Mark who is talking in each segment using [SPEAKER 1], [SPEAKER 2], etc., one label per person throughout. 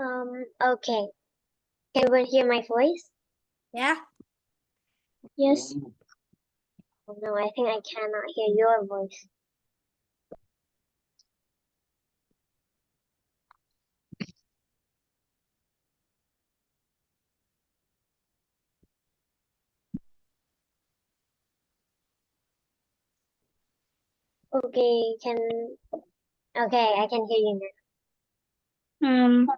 [SPEAKER 1] Okay. Can everyone hear my voice?
[SPEAKER 2] Yeah.
[SPEAKER 3] Yes.
[SPEAKER 1] Oh, no, I think I cannot hear your voice. Okay, I can hear you now.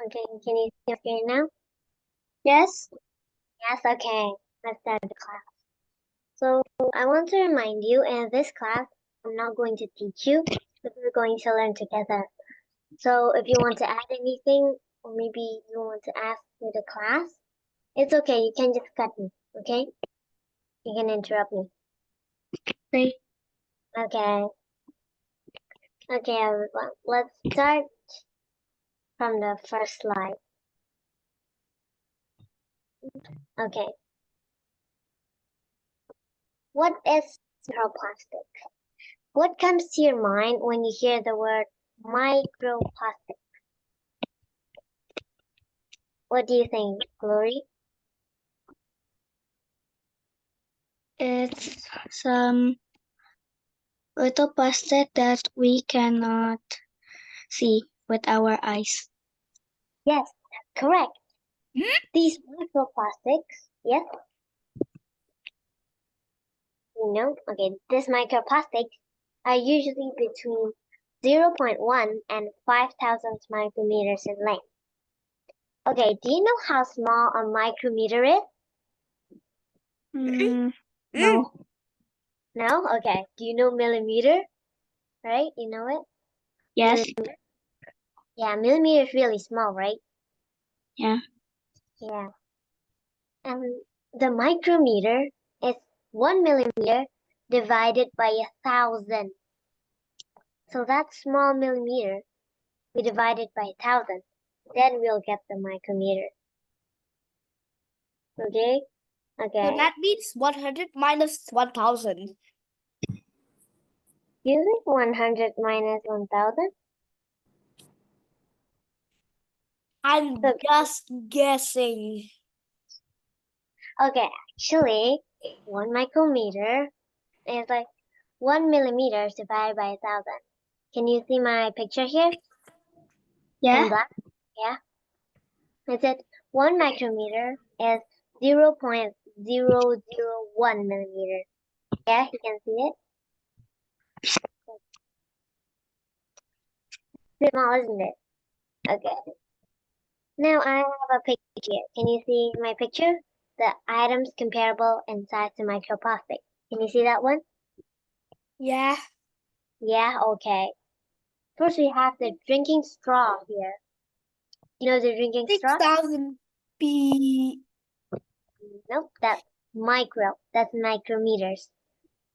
[SPEAKER 1] Okay, can you hear me now?
[SPEAKER 3] Yes.
[SPEAKER 1] Yes, okay. Let's start the class. So I want to remind you, in this class, I'm not going to teach you, but we're going to learn together. So if you want to add anything, or maybe you want to ask to the class, it's okay. You can just cut me, okay? You can interrupt me.
[SPEAKER 3] Okay.
[SPEAKER 1] Okay. Okay, everyone. Let's start from the first slide. Okay. What is microplastic? What comes to your mind when you hear the word microplastic? What do you think, Glory?
[SPEAKER 3] It's some little plastic that we cannot see with our eyes.
[SPEAKER 1] Yes, correct. These microplastics, yes, okay, these microplastics are usually between 0.1 and 5,000 micrometers in length. Okay, do you know how small a micrometer is?
[SPEAKER 3] No.
[SPEAKER 1] No? Okay. Do you know millimeter? Right? You know it?
[SPEAKER 3] Yes.
[SPEAKER 1] Yeah, millimeter is really small, right?
[SPEAKER 3] Yeah.
[SPEAKER 1] Yeah. And the micrometer is 1 millimeter divided by 1,000. So that small millimeter, we divide it by 1,000. Then we'll get the micrometer. Okay? Okay.
[SPEAKER 2] So that means 100 minus 1,000.
[SPEAKER 1] You think 100 minus 1,000?
[SPEAKER 2] I'm just guessing.
[SPEAKER 1] Okay, actually, 1 micrometer is like 1 millimeter divided by 1,000. Can you see my picture here?
[SPEAKER 3] Yeah.
[SPEAKER 1] In black? Yeah. It said 1 micrometer is 0.001 millimeter. Yeah, you can see it? It's small, isn't it? Okay. Now I have a picture here. Can you see my picture? The items comparable in size to microplastic. Can you see that one?
[SPEAKER 2] Yeah.
[SPEAKER 1] Yeah, okay. First we have the drinking straw here. You know the drinking straw?
[SPEAKER 2] 6,000 P.
[SPEAKER 1] Nope, that's micro. That's micrometers.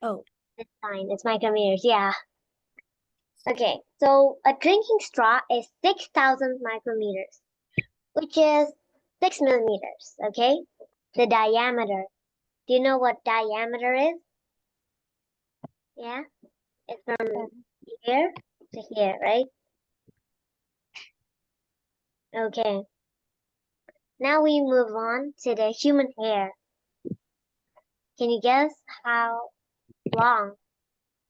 [SPEAKER 2] Oh.
[SPEAKER 1] It's fine. It's micrometers. Yeah. Okay. So a drinking straw is 6,000 micrometers, which is 6 millimeters. Okay. The diameter. Do you know what diameter is? Yeah. It's from here to here, right? Okay. Now we move on to the human hair. Can you guess how long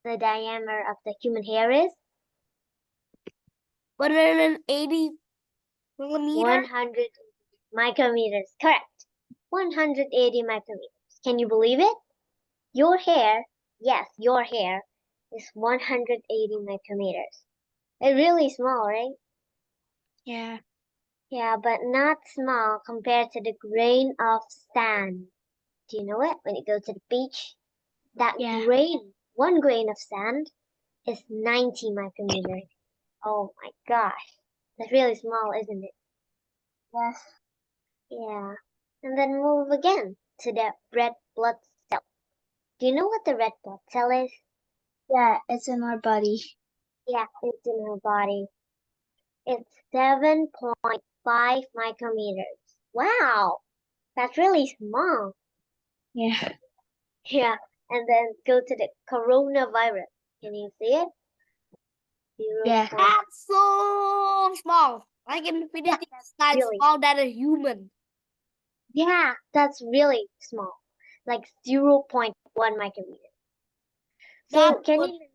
[SPEAKER 1] the diameter of the human hair is?
[SPEAKER 2] 180 millimeter.
[SPEAKER 1] 100 micrometers. Correct. 180 micrometers. Can you believe it? Your hair, yes, your hair is 180 micrometers. It's really small, right?
[SPEAKER 3] Yeah.
[SPEAKER 1] Yeah, but not small compared to the grain of sand. Do you know it? When you go to the beach, that
[SPEAKER 3] Yeah.
[SPEAKER 1] one grain of sand is 90 micrometers. Oh my gosh. That's really small, isn't it?
[SPEAKER 3] Yes.
[SPEAKER 1] Yeah. And then move again to the red blood cell. Do you know what the red blood cell is?
[SPEAKER 3] Yeah, it's in our body.
[SPEAKER 1] Yeah, it's in our body. It's 7.5 micrometers. Wow, that's really small.
[SPEAKER 3] Yeah.
[SPEAKER 1] Yeah, and then go to the coronavirus. Can you see it?
[SPEAKER 3] Yeah.
[SPEAKER 1] 0.1.
[SPEAKER 2] That's so small. Like infinity size
[SPEAKER 1] really
[SPEAKER 2] smaller than a human.
[SPEAKER 1] Yeah, that's really small, like 0.1 micrometer. So
[SPEAKER 2] That
[SPEAKER 1] can
[SPEAKER 2] would
[SPEAKER 1] you?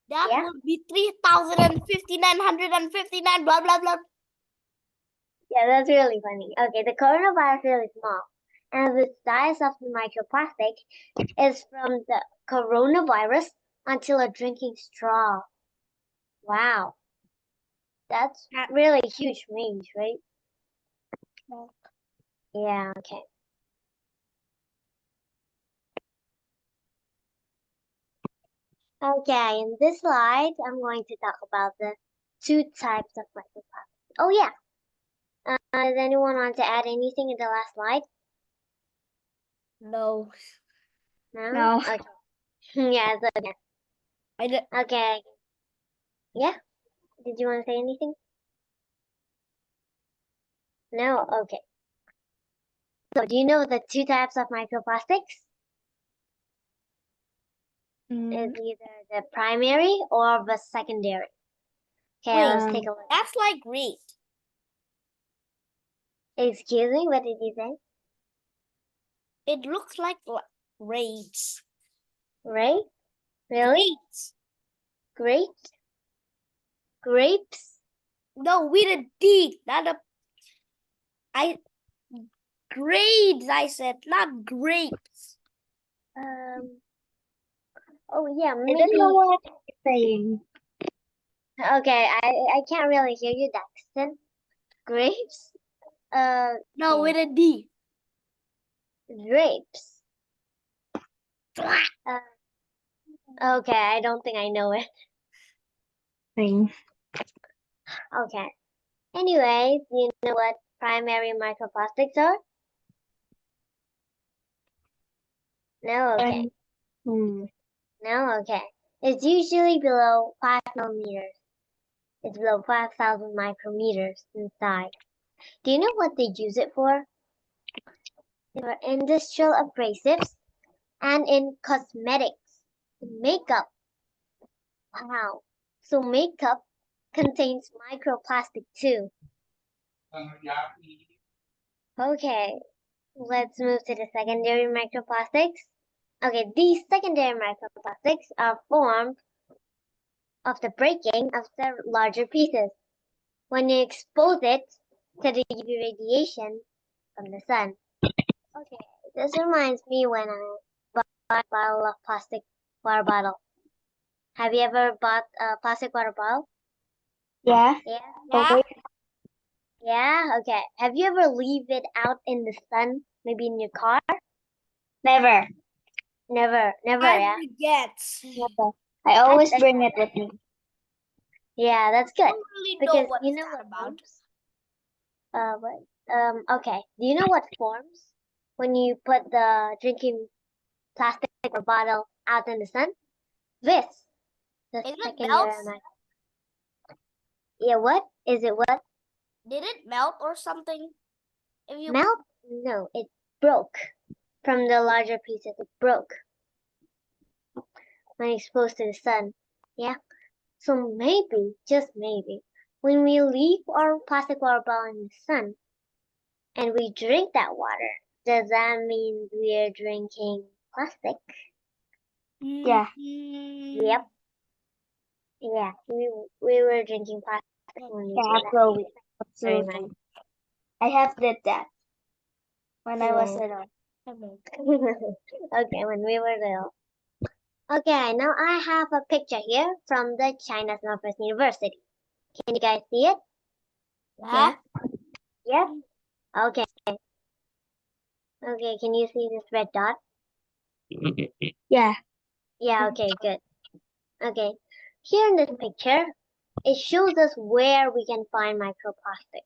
[SPEAKER 2] that
[SPEAKER 1] Yeah.
[SPEAKER 2] would be 3,059,159 blah blah blah.
[SPEAKER 1] Yeah, that's really funny. Okay, the coronavirus is really small, and the size of the microplastic is from the coronavirus until a drinking straw. Wow, that's
[SPEAKER 2] That-
[SPEAKER 1] really huge range, right?
[SPEAKER 2] No.
[SPEAKER 1] Yeah, okay. Okay, in this slide, I'm going to talk about the two types of microplastics. Oh yeah, does anyone want to add anything in the last slide?
[SPEAKER 2] No.
[SPEAKER 1] No?
[SPEAKER 3] No.
[SPEAKER 1] Okay. Yeah, it's okay.
[SPEAKER 2] I did.
[SPEAKER 1] Okay. Yeah? Did you want to say anything? No? Okay. So do you know the two types of microplastics? It's either the primary or the secondary. Okay,
[SPEAKER 2] Wait.
[SPEAKER 1] let's take a look.
[SPEAKER 2] That's like great.
[SPEAKER 1] Excuse me, what did you say?
[SPEAKER 2] It looks like grades.
[SPEAKER 1] Right? Really?
[SPEAKER 2] Grades.
[SPEAKER 1] Great? Grapes?
[SPEAKER 2] No, with a D, not a. Grades. I said, not grapes.
[SPEAKER 1] Oh yeah,
[SPEAKER 3] I
[SPEAKER 1] maybe.
[SPEAKER 3] don't know what you're saying.
[SPEAKER 1] Okay, I can't really hear you, Daxton. Grapes?
[SPEAKER 2] No,
[SPEAKER 1] Okay.
[SPEAKER 2] with a D.
[SPEAKER 1] Grapes. Okay, I don't think I know it.
[SPEAKER 3] Thing.
[SPEAKER 1] Okay. Anyways, you know what primary microplastics are? No, okay. No, okay. It's usually below 5 millimeters. It's below 5,000 micrometers in size. Do you know what they use it for? For industrial abrasives and in cosmetics, makeup. Wow. So makeup contains microplastic too. Okay, let's move to the secondary microplastics. Okay, these secondary microplastics are formed of the breaking of the larger pieces when you expose it to the UV radiation from the sun. Okay, this reminds me when I bought a bottle of plastic water bottle. Have you ever bought a plastic water bottle?
[SPEAKER 3] Yeah.
[SPEAKER 1] Yeah?
[SPEAKER 2] Yeah.
[SPEAKER 1] Yeah? Okay. Have you ever leave it out in the sun, maybe in your car?
[SPEAKER 3] Never.
[SPEAKER 1] Never,
[SPEAKER 2] I
[SPEAKER 1] yeah?
[SPEAKER 2] forget.
[SPEAKER 3] Never. I always
[SPEAKER 1] That's-
[SPEAKER 3] bring it with me.
[SPEAKER 1] Yeah, that's
[SPEAKER 2] I
[SPEAKER 1] good.
[SPEAKER 2] don't really
[SPEAKER 1] Because
[SPEAKER 2] know what
[SPEAKER 1] you know
[SPEAKER 2] it's
[SPEAKER 1] what
[SPEAKER 2] about.
[SPEAKER 1] okay. Do you know what forms when you put the drinking plastic or bottle out in the sun? This, the
[SPEAKER 2] Is it
[SPEAKER 1] secondary
[SPEAKER 2] melt?
[SPEAKER 1] mic. Yeah, what? Is it what?
[SPEAKER 2] Did it melt or something? If you
[SPEAKER 1] Melt? No, it broke from the larger pieces. It broke when exposed to the sun. Yeah. So maybe, just maybe, when we leave our plastic water bottle in the sun and we drink that water, does that mean we're drinking plastic?
[SPEAKER 3] Yeah.
[SPEAKER 1] Yep. Yeah, we were drinking plastic when we
[SPEAKER 3] Yeah,
[SPEAKER 1] did that.
[SPEAKER 3] absolutely.
[SPEAKER 1] Very
[SPEAKER 3] Absolutely. I have did that when I was
[SPEAKER 1] Yeah.
[SPEAKER 3] little.
[SPEAKER 1] Okay, when we were little. Okay, now I have a picture here from the China's Northwest University. Can you guys see it?
[SPEAKER 2] Yeah.
[SPEAKER 1] Yes? Okay. Okay, can you see this red dot?
[SPEAKER 3] Yeah.
[SPEAKER 1] Yeah, okay, good. Okay, here in this picture, it shows us where we can find microplastic.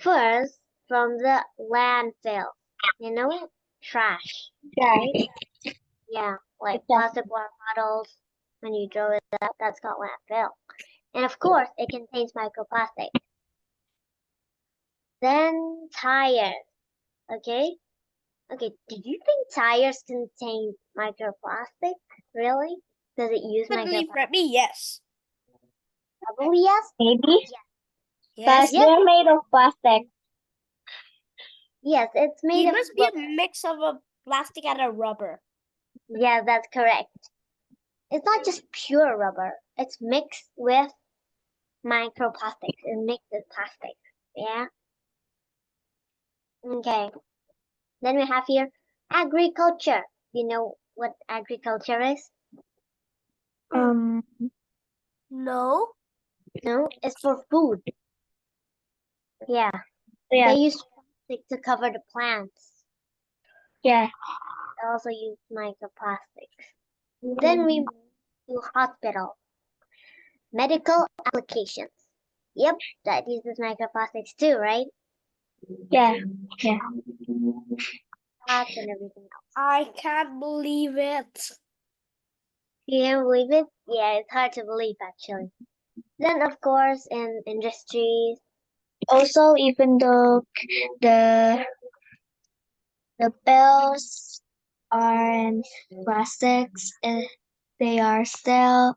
[SPEAKER 1] First, from the landfill. You know it? Trash.
[SPEAKER 3] Yeah.
[SPEAKER 1] Right? Yeah, like
[SPEAKER 3] Exactly.
[SPEAKER 1] plastic water bottles. When you throw it up, that's called landfill. And of course, it contains microplastic. Then tires. Okay? Okay, do you think tires contain microplastic? Really? Does it use
[SPEAKER 2] Definitely
[SPEAKER 1] microplastic?
[SPEAKER 2] for me, yes.
[SPEAKER 1] Probably yes.
[SPEAKER 3] Maybe.
[SPEAKER 2] Yes.
[SPEAKER 3] But they're made of plastic.
[SPEAKER 1] Yes, it's made
[SPEAKER 2] It
[SPEAKER 1] of
[SPEAKER 2] must be a
[SPEAKER 1] rubber.
[SPEAKER 2] mix of a plastic and a rubber.
[SPEAKER 1] Yeah, that's correct. It's not just pure rubber. It's mixed with microplastics. It's mixed with plastics. Yeah. Okay. Then we have here agriculture. You know what agriculture is?
[SPEAKER 3] Um.
[SPEAKER 2] No.
[SPEAKER 1] No, it's for food. Yeah.
[SPEAKER 3] Yeah.
[SPEAKER 1] They use plastic to cover the plants.
[SPEAKER 3] Yeah.
[SPEAKER 1] They also use microplastics. Then we move to hospital. Medical applications. Yep, that uses microplastics too, right?
[SPEAKER 3] Yeah. Yeah.
[SPEAKER 1] Shots and everything else.
[SPEAKER 2] I can't believe it.
[SPEAKER 1] You can't believe it? Yeah, it's hard to believe actually. Then of course in industries.
[SPEAKER 3] Also, even though the the bells are in plastics, they are still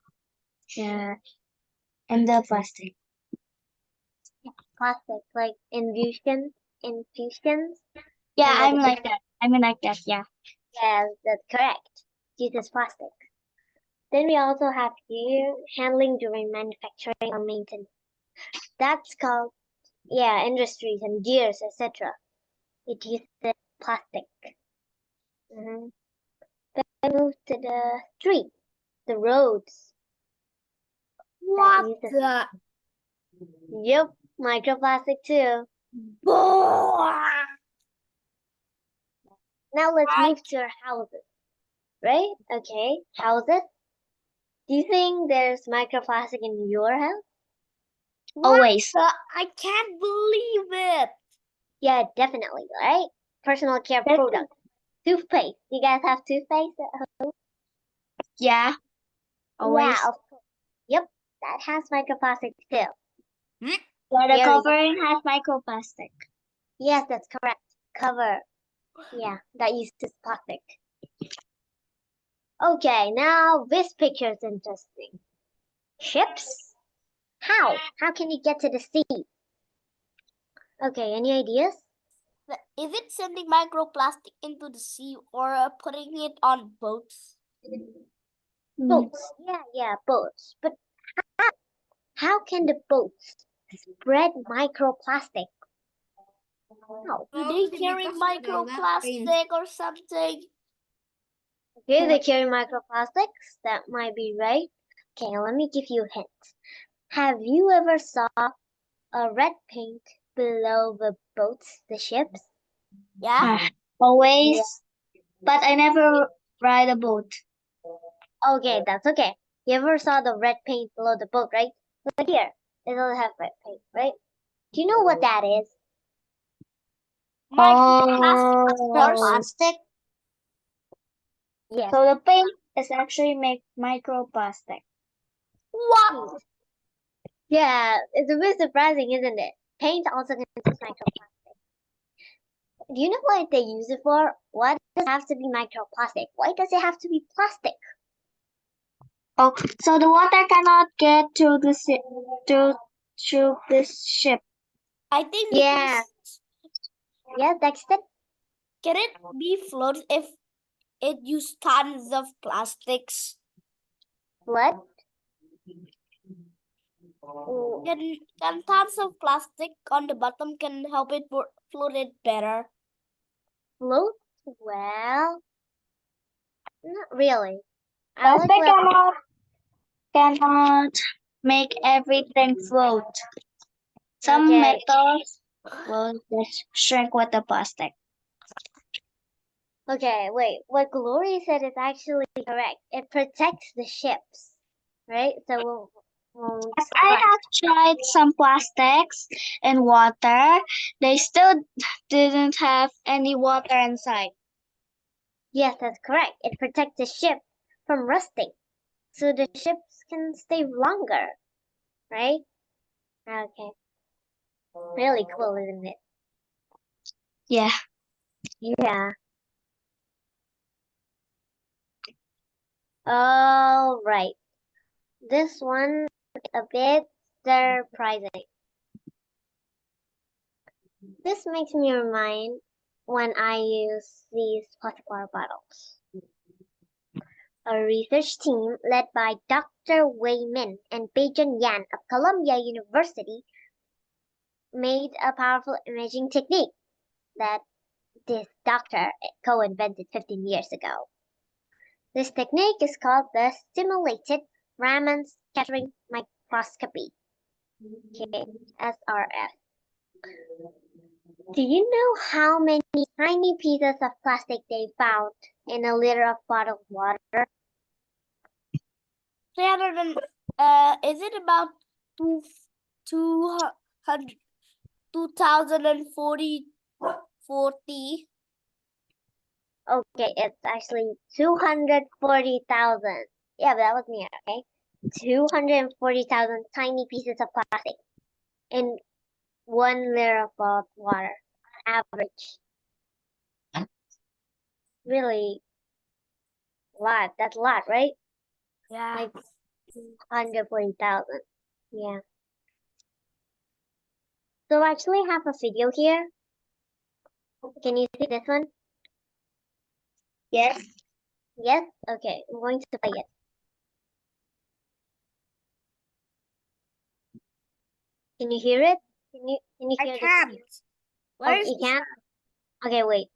[SPEAKER 3] in the plastic.
[SPEAKER 1] Plastic, like infusions.
[SPEAKER 3] Yeah,
[SPEAKER 1] and
[SPEAKER 3] I'm
[SPEAKER 1] medical-
[SPEAKER 3] like that. I'm like that. Yeah.
[SPEAKER 1] Yes, that's correct. It uses plastic. Then we also have here handling during manufacturing or maintenance. That's called, yeah, industries and gears, etc. It uses plastic. Mhm. Then move to the street, the roads.
[SPEAKER 2] What
[SPEAKER 1] uses-
[SPEAKER 2] the?
[SPEAKER 1] Yep, microplastic too. Now let's
[SPEAKER 2] I-
[SPEAKER 1] move to our houses, right? Okay, houses. Do you think there's microplastic in your house?
[SPEAKER 3] Always.
[SPEAKER 2] I can't believe it.
[SPEAKER 1] Yeah, definitely, right? Personal care
[SPEAKER 3] That's-
[SPEAKER 1] products. Toothpaste. You guys have toothpaste at home?
[SPEAKER 3] Yeah. Always.
[SPEAKER 1] Yeah, of course. Yep, that has microplastic too.
[SPEAKER 3] Yeah, the
[SPEAKER 1] There we go.
[SPEAKER 3] covering has microplastic.
[SPEAKER 1] Yes, that's correct. Cover. Yeah, that uses plastic. Okay, now this picture is interesting. Ships? How? How can you get to the sea? Okay, any ideas?
[SPEAKER 2] Is it sending microplastic into the sea or putting it on boats?
[SPEAKER 1] Boats. Yeah, boats. But how can the boats spread microplastic? How?
[SPEAKER 2] Do they carry microplastic or something?
[SPEAKER 1] Okay, they carry microplastics. That might be right. Okay, let me give you a hint. Have you ever saw a red paint below the boats, the ships?
[SPEAKER 2] Yeah.
[SPEAKER 3] Always.
[SPEAKER 1] Yeah.
[SPEAKER 3] But I never ride a boat.
[SPEAKER 1] Okay, that's okay. You ever saw the red paint below the boat, right? Look here. It doesn't have red paint, right? Do you know what that is?
[SPEAKER 2] Microplastic, of course.
[SPEAKER 3] Plastic.
[SPEAKER 1] Yes.
[SPEAKER 3] So the paint is actually make microplastic.
[SPEAKER 2] What?
[SPEAKER 1] Yeah, it's a bit surprising, isn't it? Paint also contains microplastic. Do you know what they use it for? Why does it have to be microplastic? Why does it have to be plastic?
[SPEAKER 3] Oh, so the water cannot get to the to this ship.
[SPEAKER 2] I think
[SPEAKER 1] Yeah. Yeah, that's it.
[SPEAKER 2] can it be floated if it use tons of plastics?
[SPEAKER 1] What?
[SPEAKER 2] Can tons of plastic on the bottom can help it float it better?
[SPEAKER 1] Float? Well, not really. I like
[SPEAKER 3] Plastic
[SPEAKER 1] what
[SPEAKER 3] cannot make everything float. Some
[SPEAKER 1] Okay.
[SPEAKER 3] metals will just shrink with the plastic.
[SPEAKER 1] Okay, wait. What Gloria said is actually correct. It protects the ships, right? So we'll
[SPEAKER 3] As I have tried some plastics in water, they still didn't have any water inside.
[SPEAKER 1] Yes, that's correct. It protects the ship from rusting, so the ships can stay longer, right? Okay. Really cool, isn't it?
[SPEAKER 3] Yeah.
[SPEAKER 1] Yeah. All right. This one a bit surprising. This makes me remind when I use these plastic water bottles. A research team led by Dr. Wei Min and Beijun Yan of Columbia University made a powerful imaging technique that this doctor co-invented 15 years ago. This technique is called the Stimulated Raman Scattering Microscopy, SRS. Do you know how many tiny pieces of plastic they found in a liter of bottled water?
[SPEAKER 2] 300 and, is it about 200, 2040, 40?
[SPEAKER 1] Okay, it's actually 240,000. Yeah, but that was near, okay? 240,000 tiny pieces of plastic in 1 liter of bottled water on average. Really a lot. That's a lot, right?
[SPEAKER 2] Yeah.
[SPEAKER 1] Like 240,000. Yeah. So I actually have a video here. Can you see this one?
[SPEAKER 3] Yes.
[SPEAKER 1] Yes? Okay, I'm going to play it. Can you hear it? Can you
[SPEAKER 2] I
[SPEAKER 1] hear the
[SPEAKER 2] can't.
[SPEAKER 1] video?
[SPEAKER 2] Where
[SPEAKER 1] Oh,
[SPEAKER 2] is
[SPEAKER 1] you
[SPEAKER 2] the
[SPEAKER 1] can't? Okay, wait.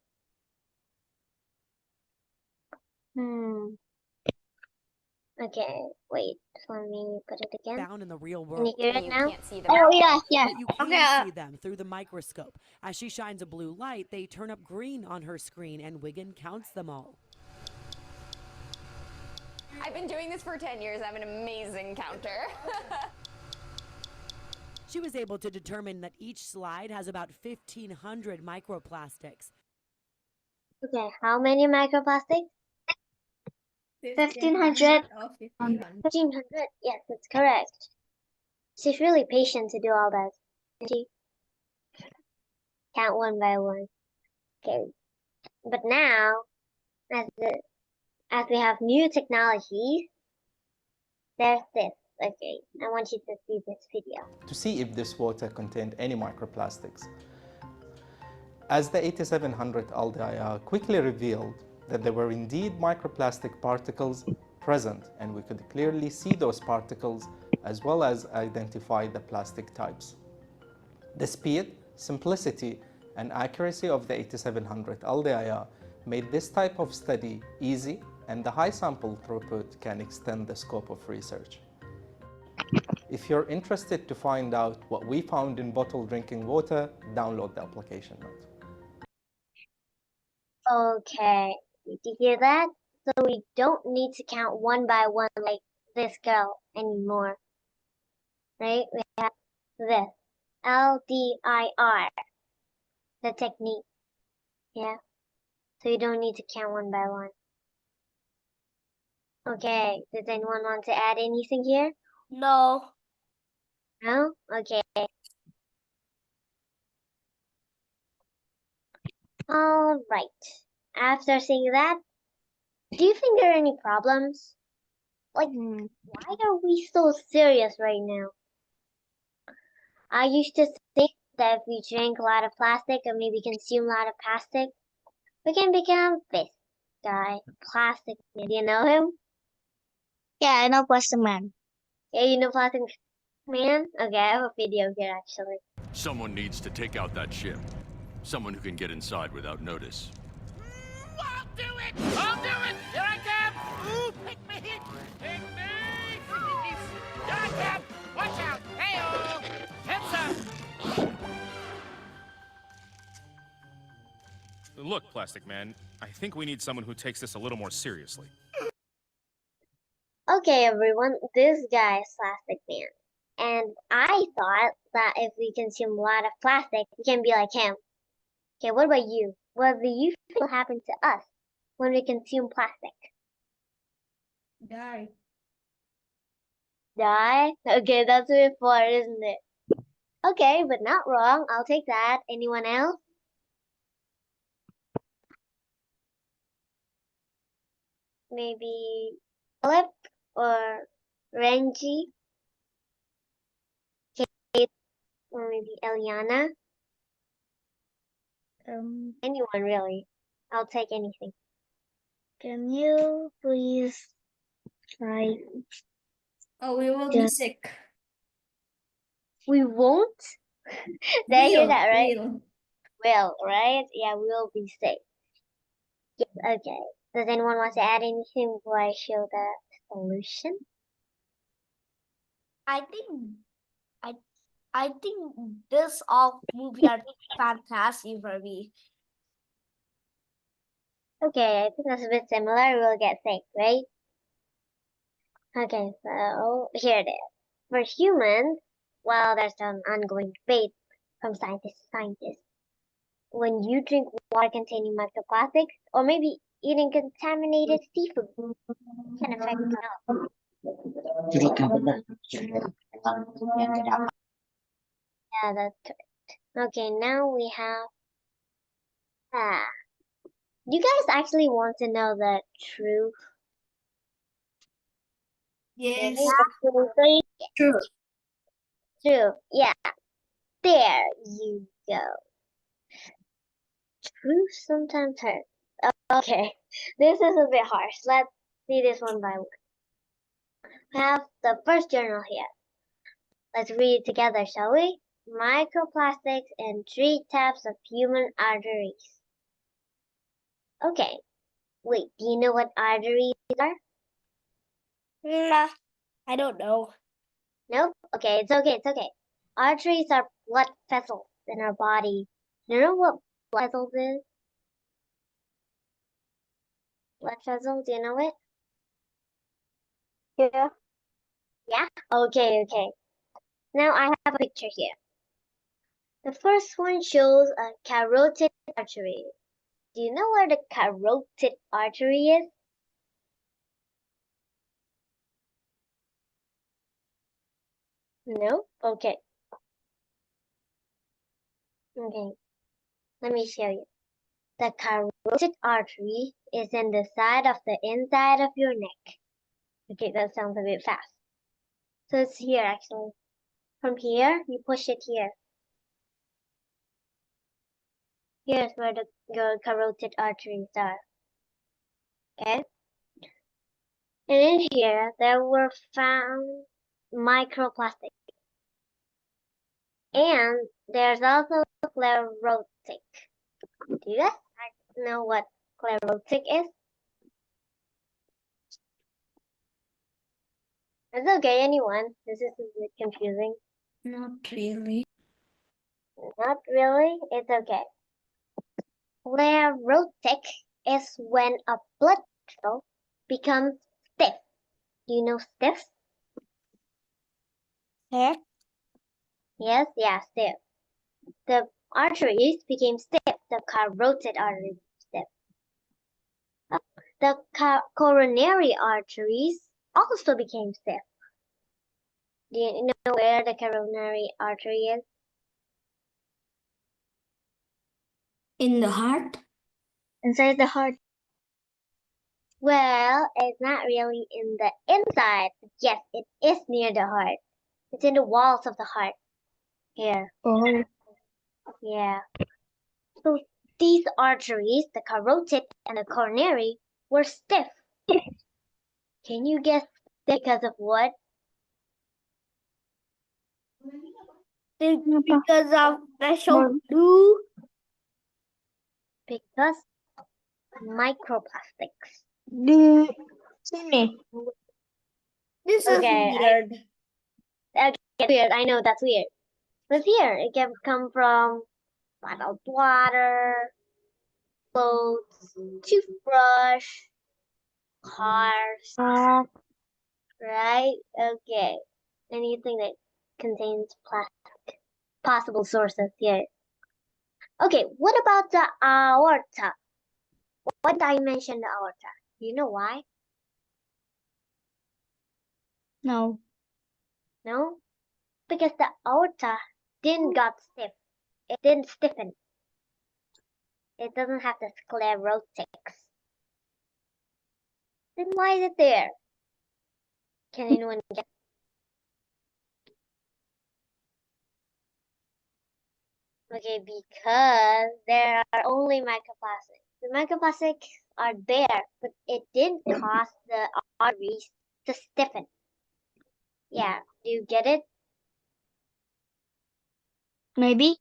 [SPEAKER 1] Okay, wait. Let me put it again.
[SPEAKER 4] Found in the real
[SPEAKER 1] Can you
[SPEAKER 4] world.
[SPEAKER 1] hear it
[SPEAKER 5] You
[SPEAKER 1] now?
[SPEAKER 5] can't see them.
[SPEAKER 3] Oh, yeah, yeah.
[SPEAKER 4] But you can
[SPEAKER 2] Okay,
[SPEAKER 4] see them through the microscope. As she shines a blue light, they turn up green on her screen, and Wiggin counts them all.
[SPEAKER 5] I've been doing this for 10 years. I'm an amazing counter.
[SPEAKER 4] She was able to determine that each slide has about 1,500 microplastics.
[SPEAKER 1] Okay, how many microplastics?
[SPEAKER 3] 1,500.
[SPEAKER 1] 1,500. Yes, that's correct. She's really patient to do all that. She count one by one. Okay, but now, as we have new technologies, there's this. Okay, I want you to see this video.
[SPEAKER 6] To see if this water contained any microplastics. As the 8700 aldehyde quickly revealed that there were indeed microplastic particles present, and we could clearly see those particles as well as identify the plastic types. The speed, simplicity, and accuracy of the 8700 aldehyde made this type of study easy, and the high sample throughput can extend the scope of research. If you're interested to find out what we found in bottled drinking water, download the application note.
[SPEAKER 1] Okay, did you hear that? So we don't need to count one by one like this girl anymore. Right? We have this. LDIR. The technique. Yeah. So you don't need to count one by one. Okay, does anyone want to add anything here?
[SPEAKER 2] no.
[SPEAKER 1] No? Okay. Alright. After seeing that, do you think there are any problems? Like, why are we so serious right now? I used to think that if we drink a lot of plastic or maybe consume a lot of plastic, we can become this guy, Plastic Man. Do you know him?
[SPEAKER 3] Yeah, I know Plastic Man.
[SPEAKER 1] Yeah, you know Plastic Man? Okay, I have a video here actually.
[SPEAKER 7] Someone needs to take out that ship. Someone who can get inside without notice.
[SPEAKER 8] I'll do it! I'll do it! Here I come! Ooh, pick me! Pick me! Here I come! Watch out! Hey-oh! Heads up!
[SPEAKER 9] Look, Plastic Man, I think we need someone who takes this a little more seriously.
[SPEAKER 1] Okay, everyone, this guy is Plastic Man. And I thought that if we consume a lot of plastic, we can be like him. Okay, what about you? What do you think will happen to us when we consume plastic?
[SPEAKER 2] Die.
[SPEAKER 1] Die? Okay, that's a bit far, isn't it? Okay, but not wrong. I'll take that. Anyone else? Maybe Philip or Renji? or maybe Eliana? Anyone really? I'll take anything.
[SPEAKER 3] Can you please try?
[SPEAKER 2] Oh, we will be
[SPEAKER 3] Just-
[SPEAKER 2] sick.
[SPEAKER 1] We won't? Did I hear that right?
[SPEAKER 2] Real.
[SPEAKER 1] Will, right? Yeah, we'll be safe. Yes, okay. Does anyone want to add anything before I show the solution?
[SPEAKER 2] I think this all movie are fantasy for me.
[SPEAKER 1] Okay, I think that's a bit similar. We'll get sick, right? Okay, so here it is. For humans, well, there's an ongoing debate from scientist to scientist. When you drink water containing microplastics, or maybe eating contaminated seafood, can affect your health. Yeah, that's correct. Okay, now we have you guys actually want to know the truth?
[SPEAKER 2] Yes.
[SPEAKER 1] Absolutely
[SPEAKER 2] True.
[SPEAKER 1] true. Yeah, there you go. Truth sometimes hurts. Okay, this is a bit harsh. Let's see this one by one. We have the first journal here. Let's read it together, shall we? Microplastics in 3 taps of human arteries. Okay, wait, do you know what arteries are?
[SPEAKER 2] Nah, I don't know.
[SPEAKER 1] Nope? Okay, it's okay, it's okay. Arteries are blood vessels in our body. Do you know what blood vessels is? Blood vessel, do you know it?
[SPEAKER 3] Yeah.
[SPEAKER 1] Yeah? Okay. Now I have a picture here. The first one shows a carotid artery. Do you know where the carotid artery is? No? Okay. Okay. Let me show you. The carotid artery is in the side of the inside of your neck. Okay, that sounds a bit fast. So it's here actually. From here, you push it here. Here's where your carotid arteries are. Okay? And in here, there were found microplastics. And there's also sclerotic. Do you guys know what sclerotic is? It's okay, anyone. This is a bit confusing.
[SPEAKER 2] Not really.
[SPEAKER 1] Not really? It's okay. Sclerotic is when a blood vessel becomes stiff. Do you know stiff?
[SPEAKER 2] Heck?
[SPEAKER 1] Yes, yeah, stiff. The arteries became stiff. The carotid arteries stiff. The coronary arteries also became stiff. Do you know where the coronary artery is?
[SPEAKER 2] In the heart?
[SPEAKER 3] Inside the heart.
[SPEAKER 1] Well, it's not really in the inside, but yes, it is near the heart. It's in the walls of the heart. Here.
[SPEAKER 3] Oh.
[SPEAKER 1] Yeah. So these arteries, the carotid and the coronary, were stiff. Can you guess because of what?
[SPEAKER 2] Because of special glue.
[SPEAKER 1] Because microplastics.
[SPEAKER 3] Sini.
[SPEAKER 2] This
[SPEAKER 1] Okay,
[SPEAKER 2] is weird.
[SPEAKER 1] Weird. I know that's weird. But here, it can come from bottled water, clothes, toothbrush, cars, right? Okay. Anything that contains plastic. Possible sources here. Okay, what about the aorta? Why did I mention the aorta? Do you know why?
[SPEAKER 3] No.
[SPEAKER 1] No? Because the aorta didn't got stiff. It didn't stiffen. It doesn't have the sclerotics. Then why is it there? Can anyone guess? Okay, because there are only microplastics. The microplastics are there, but it didn't cause the arteries to stiffen. Yeah, do you get it?
[SPEAKER 3] Maybe.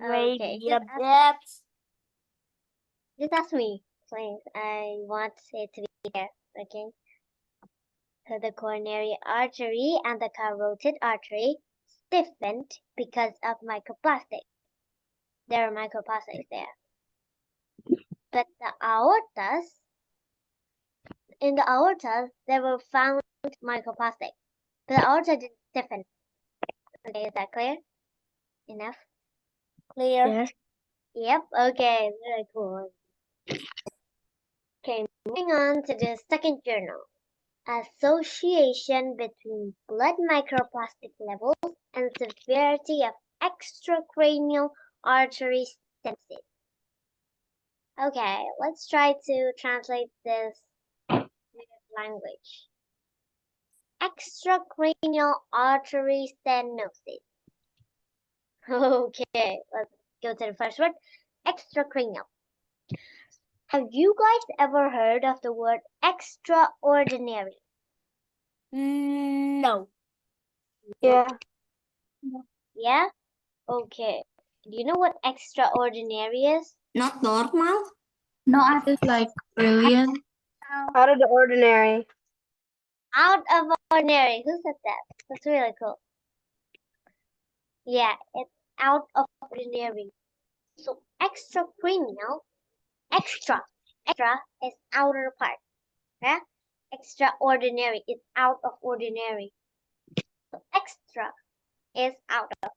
[SPEAKER 1] Okay,
[SPEAKER 2] Maybe a bit.
[SPEAKER 1] just ask me, please. I want it to be there, okay? So the coronary artery and the carotid artery stiffened because of microplastics. There are microplastics there. But the aortas, in the aorta, there were found microplastics. But the aorta didn't stiffen. Okay, is that clear? Enough?
[SPEAKER 2] Clear.
[SPEAKER 3] Yes.
[SPEAKER 1] Yep, okay, very cool. Okay, moving on to the second journal. Association between blood microplastic levels and severity of extracranial artery stenosis. Okay, let's try to translate this language. Extracranial artery stenosis. Okay, let's go to the first word. Extracranial. Have you guys ever heard of the word extraordinary?
[SPEAKER 2] No.
[SPEAKER 3] Yeah.
[SPEAKER 1] Yeah? Okay. Do you know what extraordinary is?
[SPEAKER 2] Not normal?
[SPEAKER 3] No, I feel like brilliant.
[SPEAKER 10] Out of the ordinary.
[SPEAKER 1] Out of ordinary. Who said that? That's really cool. Yeah, it's out of ordinary. So extracranial, extra is outer part. Yeah? Extraordinary is out of ordinary. So extra is out of.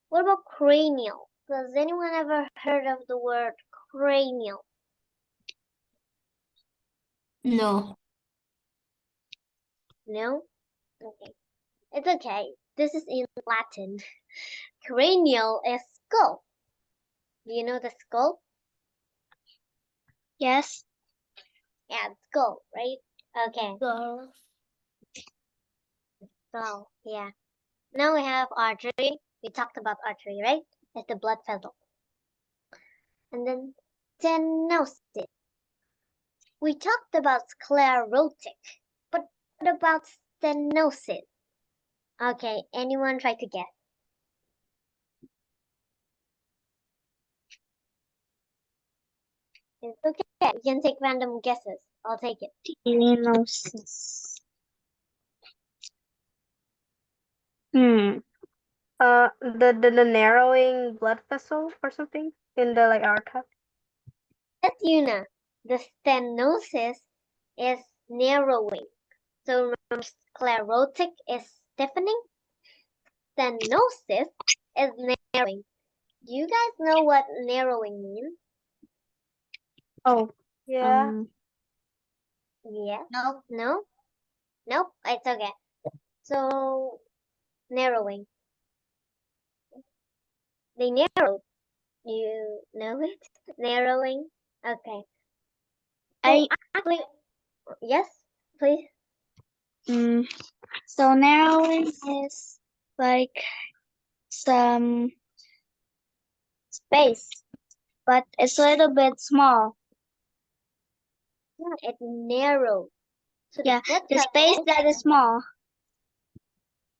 [SPEAKER 1] What about cranial? Has anyone ever heard of the word cranial?
[SPEAKER 2] No.
[SPEAKER 1] No? Okay. It's okay. This is in Latin. Cranial is skull. Do you know the skull?
[SPEAKER 3] Yes.
[SPEAKER 1] Yeah, skull, right? Okay.
[SPEAKER 2] Girl.
[SPEAKER 1] So, yeah. Now we have artery. We talked about artery, right? It's the blood vessel. And then stenosis. We talked about sclerotic, but what about stenosis? Okay, anyone try to guess? It's okay. You can take random guesses. I'll take it.
[SPEAKER 3] Stenosis.
[SPEAKER 10] The narrowing blood vessel or something in the aorta.
[SPEAKER 1] Yes, Yuna. The stenosis is narrowing. So remember, sclerotic is stiffening. Stenosis is narrowing. Do you guys know what narrowing means?
[SPEAKER 3] Oh.
[SPEAKER 10] Yeah.
[SPEAKER 1] Yes.
[SPEAKER 2] No.
[SPEAKER 1] No? Nope. It's okay. So narrowing. They narrowed. You know it? Narrowing. Okay.
[SPEAKER 3] I
[SPEAKER 1] Actually, yes, please.
[SPEAKER 3] So narrowing is like some space, but it's a little bit small.
[SPEAKER 1] Yeah, it narrowed. So
[SPEAKER 3] Yeah,
[SPEAKER 1] blood
[SPEAKER 3] the
[SPEAKER 1] vessel-
[SPEAKER 3] space that is small.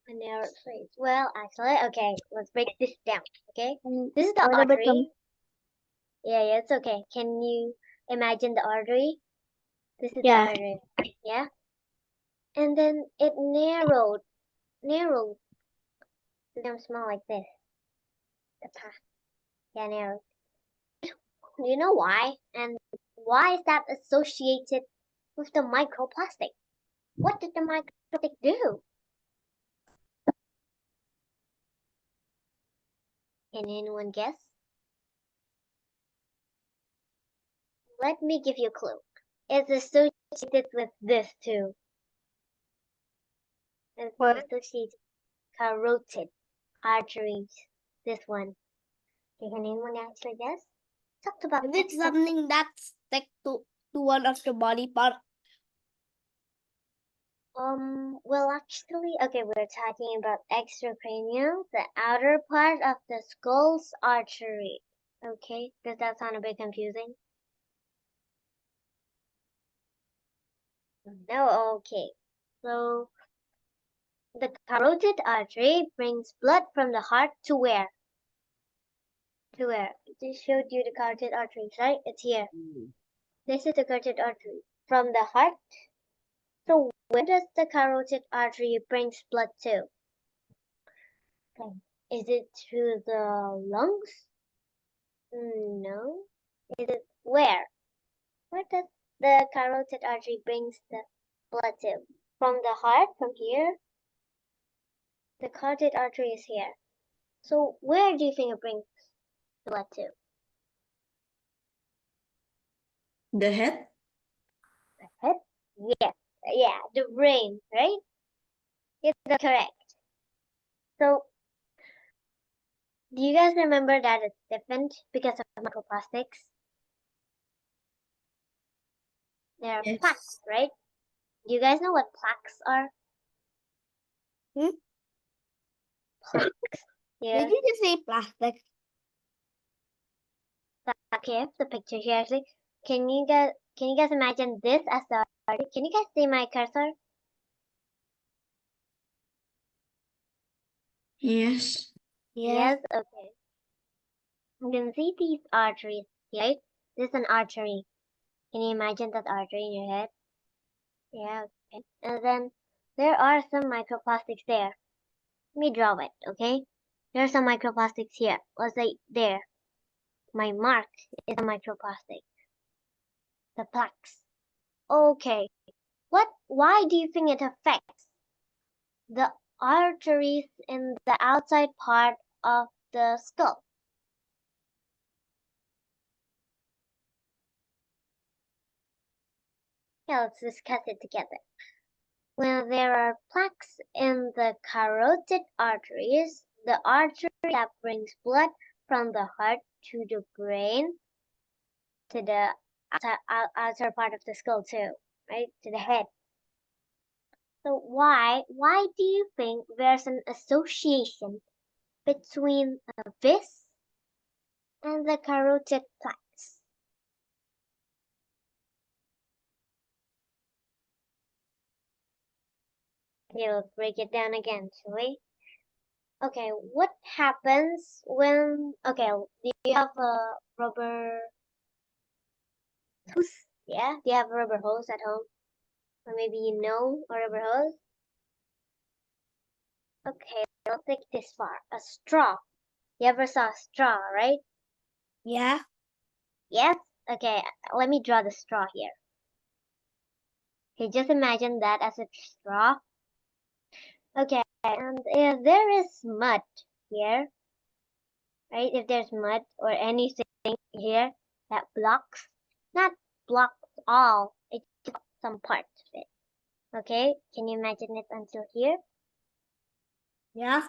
[SPEAKER 1] A narrow space. Well, actually, okay, let's break this down. Okay,
[SPEAKER 3] And
[SPEAKER 1] this is the
[SPEAKER 3] what about
[SPEAKER 1] artery. Yeah, it's okay. Can you imagine the artery? This is
[SPEAKER 3] Yeah.
[SPEAKER 1] the artery. Yeah. And then it narrowed, become small like this. The path. Yeah, narrowed. Do you know why? And why is that associated with the microplastic? What did the microplastic do? Can anyone guess? Let me give you a clue. It's associated with this too. It's
[SPEAKER 10] What?
[SPEAKER 1] associated with carotid arteries. This one. Okay, can anyone actually guess? Talked about
[SPEAKER 2] Is it something that stick to one of the body part?
[SPEAKER 1] Well, actually, okay, we're talking about extracranial, the outer part of the skull's artery. Okay, does that sound a bit confusing? No, okay. So, the carotid artery brings blood from the heart to where? To where? I just showed you the carotid arteries, right? It's here. This is the carotid artery. From the heart. So, where does the carotid artery brings blood to? Okay. Is it to the lungs? No. Is it where? Where does the carotid artery brings the blood to? From the heart, from here? The carotid artery is here. So where do you think it brings blood to?
[SPEAKER 3] The head?
[SPEAKER 1] The head? Yes. Yeah, the brain, right? Yes, that's correct. So do you guys remember that it's different because of microplastics? There are plaques, right? Do you guys know what plaques are? Plaques. Yeah.
[SPEAKER 2] Did you just say plastic?
[SPEAKER 1] Okay, the picture here actually. Can you guys imagine this as the artery? Can you guys see my cursor?
[SPEAKER 3] Yes.
[SPEAKER 1] Yes, okay. You can see these arteries, right? This is an artery. Can you imagine that artery in your head? Yeah, okay. And then there are some microplastics there. Let me draw it, okay? There are some microplastics here. Let's say there. My mark is a microplastic. The plaques. Okay. Why do you think it affects the arteries in the outside part of the skull? Yeah, let's discuss it together. When there are plaques in the carotid arteries, the artery that brings blood from the heart to the brain, to the outer part of the skull too, right? To the head. So why do you think there's an association between this and the carotid plaques? Okay, let's break it down again, shall we? Okay, what happens when, okay, do you have a rubber hose? Yeah, do you have a rubber hose at home? Or maybe you know a rubber hose? Okay, let's take this far. A straw. You ever saw a straw, right?
[SPEAKER 2] Yeah.
[SPEAKER 1] Yes? Okay, let me draw the straw here. Okay, just imagine that as a straw. Okay, and if there is mud here, right? If there's mud or anything here that blocks, not blocks all, it just some parts of it. Okay, can you imagine it until here?
[SPEAKER 2] Yeah.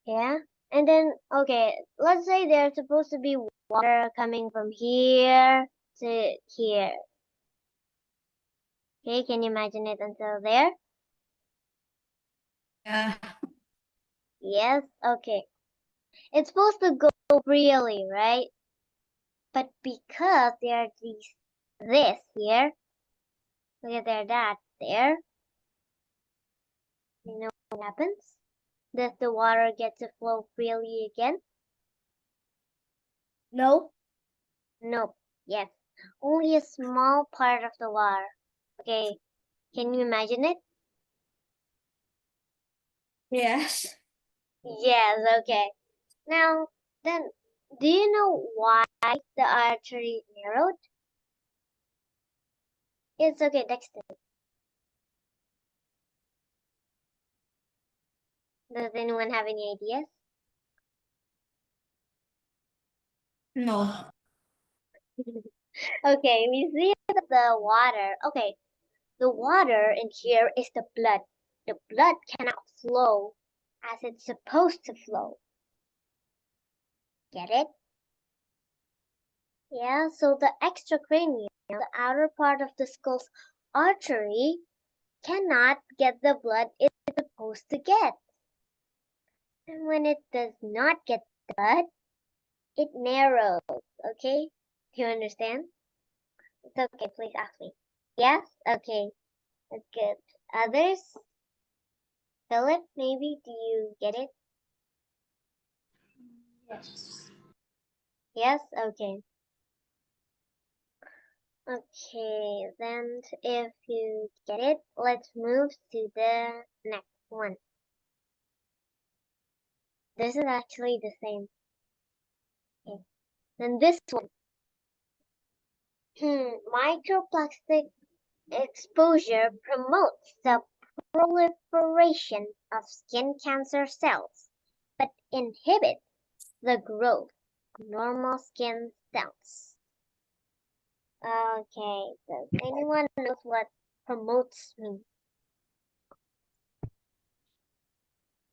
[SPEAKER 1] Yeah, and then, okay, let's say there's supposed to be water coming from here to here. Okay, can you imagine it until there?
[SPEAKER 3] Yeah.
[SPEAKER 1] Yes, okay. It's supposed to go freely, right? But because there are this here, look at that there, you know what happens? Does the water get to flow freely again?
[SPEAKER 2] No.
[SPEAKER 1] Nope. Yes. Only a small part of the water. Okay. Can you imagine it?
[SPEAKER 3] Yes.
[SPEAKER 1] Yes, okay. Now, then, do you know why the artery narrowed? It's okay, Dexter. Does anyone have any ideas?
[SPEAKER 3] No.
[SPEAKER 1] Okay, we see the water. Okay, the water in here is the blood. The blood cannot flow as it's supposed to flow. Get it? Yeah, so the extracranial, the outer part of the skull's artery, cannot get the blood it's supposed to get. And when it does not get the blood, it narrows, okay? Do you understand? It's okay, please ask me. Yes? Okay, that's good. Others? Philip, maybe? Do you get it?
[SPEAKER 3] Yes.
[SPEAKER 1] Yes? Okay. Okay, then if you get it, let's move to the next one. This is actually the same. Okay. Then this one. Microplastic exposure promotes the proliferation of skin cancer cells, but inhibits the growth of normal skin cells. Okay, does anyone knows what promotes means?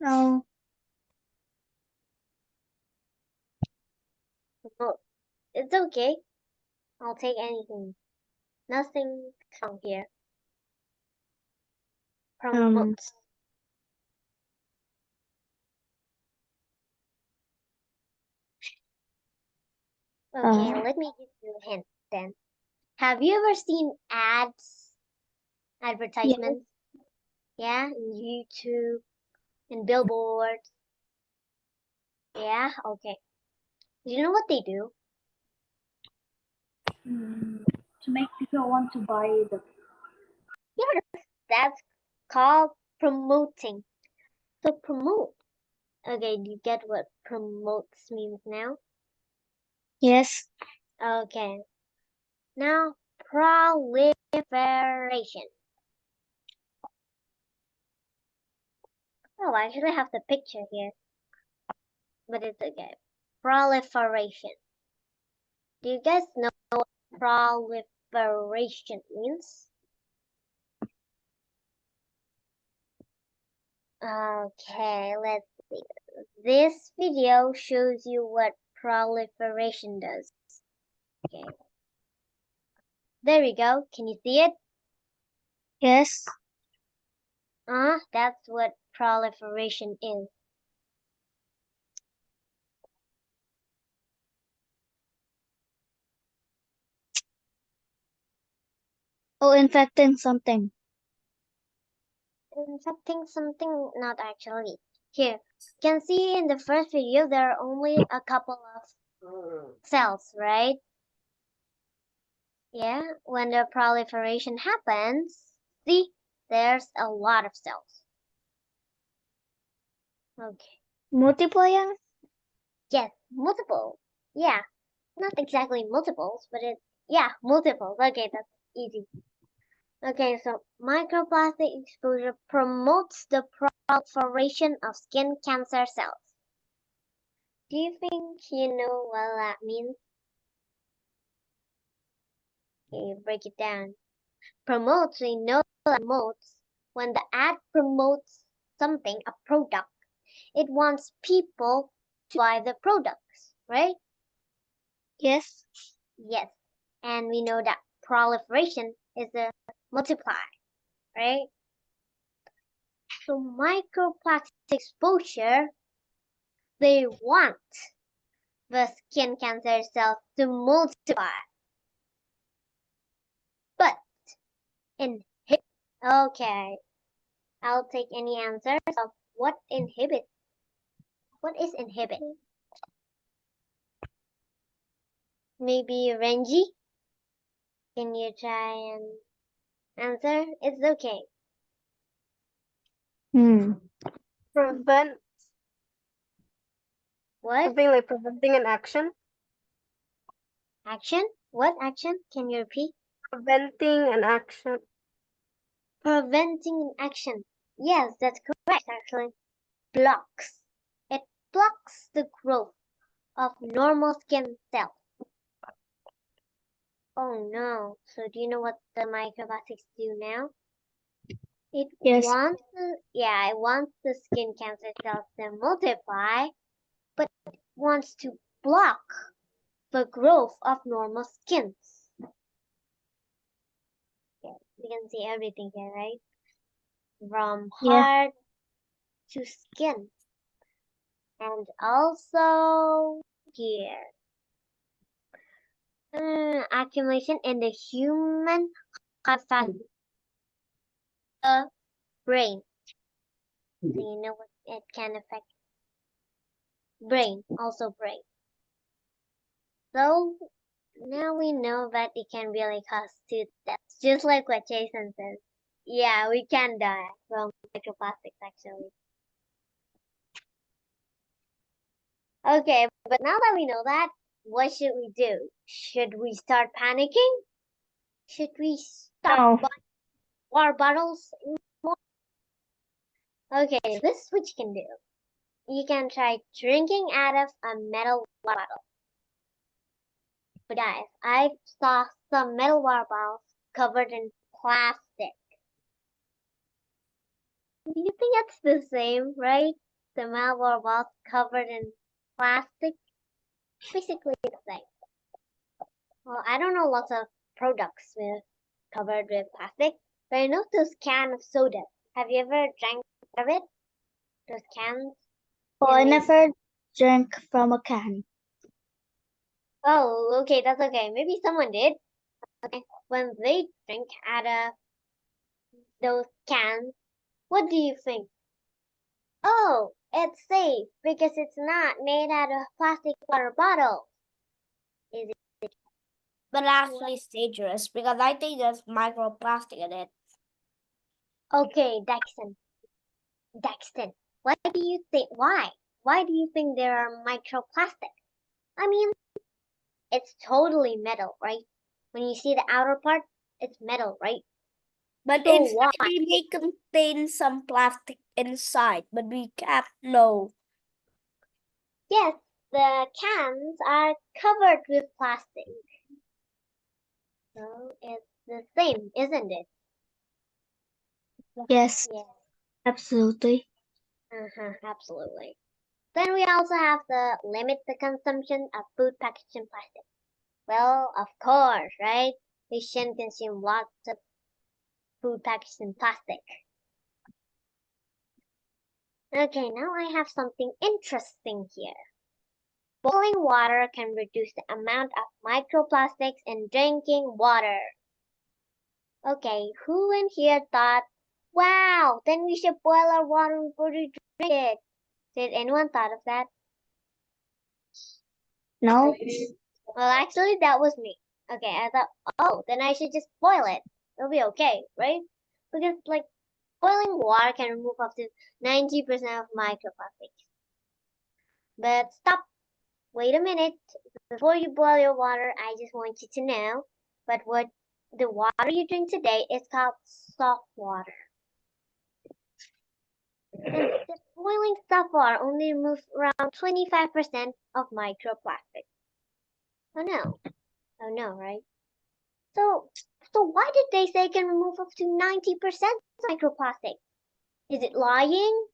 [SPEAKER 3] No.
[SPEAKER 1] Promote. It's okay. I'll take anything. Nothing strong here. Promotes. Okay, let me give you a hint then. Have you ever seen advertisements? Yeah, in YouTube, in billboards. Yeah, okay. Do you know what they do?
[SPEAKER 3] To make people want to buy the.
[SPEAKER 1] Yes, that's called promoting. So promote. Okay, do you get what promotes means now?
[SPEAKER 3] Yes.
[SPEAKER 1] Okay. Now, proliferation. Oh, I actually have the picture here. But it's okay. Proliferation. Do you guys know what proliferation means? Okay, let's see. This video shows you what proliferation does. Okay. There we go. Can you see it?
[SPEAKER 3] Yes.
[SPEAKER 1] That's what proliferation is.
[SPEAKER 3] Oh, infecting something.
[SPEAKER 1] Something, not actually. Here, you can see in the first video there are only a couple of cells, right? Yeah, when the proliferation happens, see, there's a lot of cells. Okay.
[SPEAKER 3] Multiple yan?
[SPEAKER 1] Yes, multiple. Yeah, not exactly multiples, but multiples. Okay, that's easy. Okay, so microplastic exposure promotes the proliferation of skin cancer cells. Do you think you know what that means? Okay, break it down. Promotes, we know that promotes. When the ad promotes something, a product, it wants people to buy the products, right?
[SPEAKER 3] Yes.
[SPEAKER 1] Yes. And we know that proliferation is a multiply, right? So microplastic exposure, they want the skin cancer cells to multiply. But inhibit. Okay. I'll take any answers of what inhibits. What is inhibit? Maybe Renji? Can you try and answer? It's okay.
[SPEAKER 10] Prevent
[SPEAKER 1] What?
[SPEAKER 10] something like preventing an action.
[SPEAKER 1] Action? What action? Can you repeat?
[SPEAKER 10] Preventing an action.
[SPEAKER 1] Preventing an action. Yes, that's correct actually. Blocks. It blocks the growth of normal skin cells. Oh no. So do you know what the microplastics do now? It wants the skin cancer cells to multiply, but it wants to block the growth of normal skins. Okay, you can see everything here, right? from
[SPEAKER 3] Yeah.
[SPEAKER 1] heart to skin. And also here. Accumulation in the human heart fat, the brain. So you know what it can affect brain, also brain. So now we know that it can really cause tooth deaths, just like what Jason says. Yeah, we can die from microplastics actually. Okay, but now that we know that, what should we do? Should we start panicking? Should we stop
[SPEAKER 3] No.
[SPEAKER 1] buying water bottles more? Okay, this is what you can do. You can try drinking out of a metal water bottle. But guys, I saw some metal water bottles covered in plastic. Do you think it's the same, right? The metal water bottles covered in plastic? Basically the same. Well, I don't know lots of products covered with plastic, but I know those cans of soda. Have you ever drank out of it? Those cans?
[SPEAKER 3] Oh, I
[SPEAKER 1] And they-
[SPEAKER 3] never drank from a can.
[SPEAKER 1] Oh, okay, that's okay. Maybe someone did. Okay, when they drink out of those cans, what do you think? Oh, it's safe because it's not made out of plastic water bottles. Is it?
[SPEAKER 2] But actually it's dangerous because I think there's microplastic in it.
[SPEAKER 1] Okay, Dexton, what do you think? Why? Why do you think there are microplastics? I mean, it's totally metal, right? When you see the outer part, it's metal, right?
[SPEAKER 2] But
[SPEAKER 1] So
[SPEAKER 2] inside
[SPEAKER 1] why?
[SPEAKER 2] they may contain some plastic inside, but we can't know.
[SPEAKER 1] Yes, the cans are covered with plastic. So it's the same, isn't it?
[SPEAKER 3] Yes,
[SPEAKER 1] Yeah.
[SPEAKER 3] absolutely.
[SPEAKER 1] Absolutely. Then we also have the limit the consumption of food packaged in plastic. Well, of course, right? We shouldn't consume lots of food packaged in plastic. Okay, now I have something interesting here. Boiling water can reduce the amount of microplastics in drinking water. Okay, who in here thought, wow, then we should boil our water before we drink it? Did anyone thought of that?
[SPEAKER 3] No?
[SPEAKER 1] Well, actually, that was me. Okay, I thought, oh, then I should just boil it. It'll be okay, right? Because, like, boiling water can remove up to 90% of microplastics. But stop. Wait a minute. Before you boil your water, I just want you to know that what the water you drink today is called soft water. And the boiling soft water only removes around 25% of microplastics. Oh no. Oh no, right? So why did they say it can remove up to 90% microplastic? Is it lying?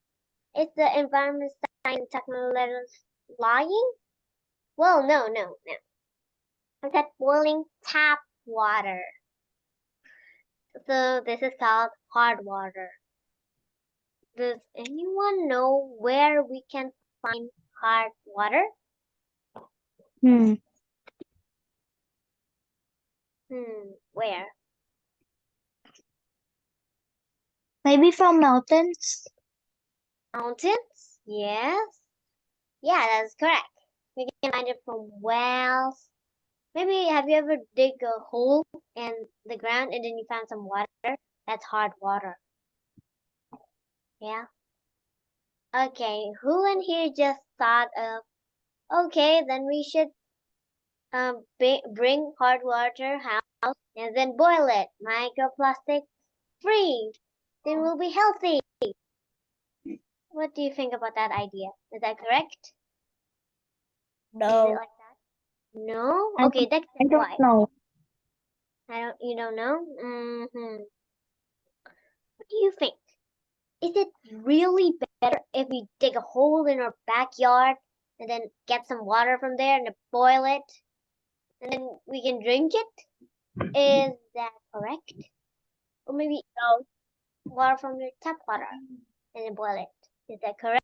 [SPEAKER 1] Is the environment science and technology lying? Well, no. Look at boiling tap water. So this is called hard water. Does anyone know where we can find hard water? Where?
[SPEAKER 3] Maybe from mountains?
[SPEAKER 1] Mountains? Yes. Yeah, that's correct. We can find it from wells. Maybe have you ever dig a hole in the ground and then you found some water? That's hard water. Yeah. Okay, who in here just thought of, okay, then we should bring hard water house and then boil it, microplastic free. Then we'll be healthy. What do you think about that idea? Is that correct? Is it
[SPEAKER 2] No.
[SPEAKER 1] like that? No?
[SPEAKER 3] I
[SPEAKER 1] Okay, that's
[SPEAKER 3] I
[SPEAKER 1] why.
[SPEAKER 3] don't know.
[SPEAKER 1] You don't know? What do you think? Is it really better if we dig a hole in our backyard and then get some water from there and then boil it and then we can drink it? Is that correct? Or maybe
[SPEAKER 2] No.
[SPEAKER 1] water from your tap water and you boil it. Is that correct?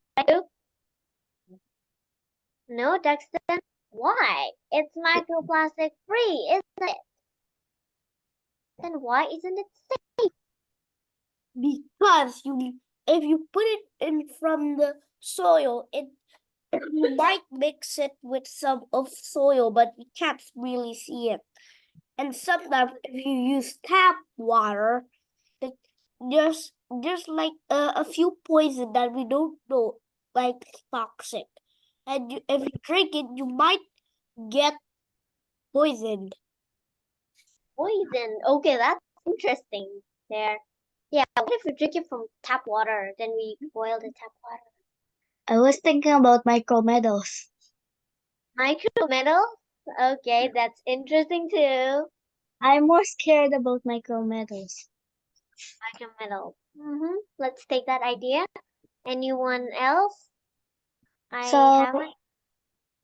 [SPEAKER 1] No, Dexter. Why? It's microplastic free, isn't it? Then why isn't it safe?
[SPEAKER 2] Because if you put it in from the soil, you might mix it with some of soil, but you can't really see it. And sometimes if you use tap water, that there's like a few poison that we don't know, like toxic. And if you drink it, you might get poisoned.
[SPEAKER 1] Poison. Okay, that's interesting there. Yeah, what if we drink it from tap water? Then we boil the tap water.
[SPEAKER 3] I was thinking about micrometals.
[SPEAKER 1] Micrometals? Okay, that's interesting too.
[SPEAKER 3] I'm more scared about micrometals.
[SPEAKER 1] Micrometals. Let's take that idea. Anyone else? I
[SPEAKER 3] So
[SPEAKER 1] haven't.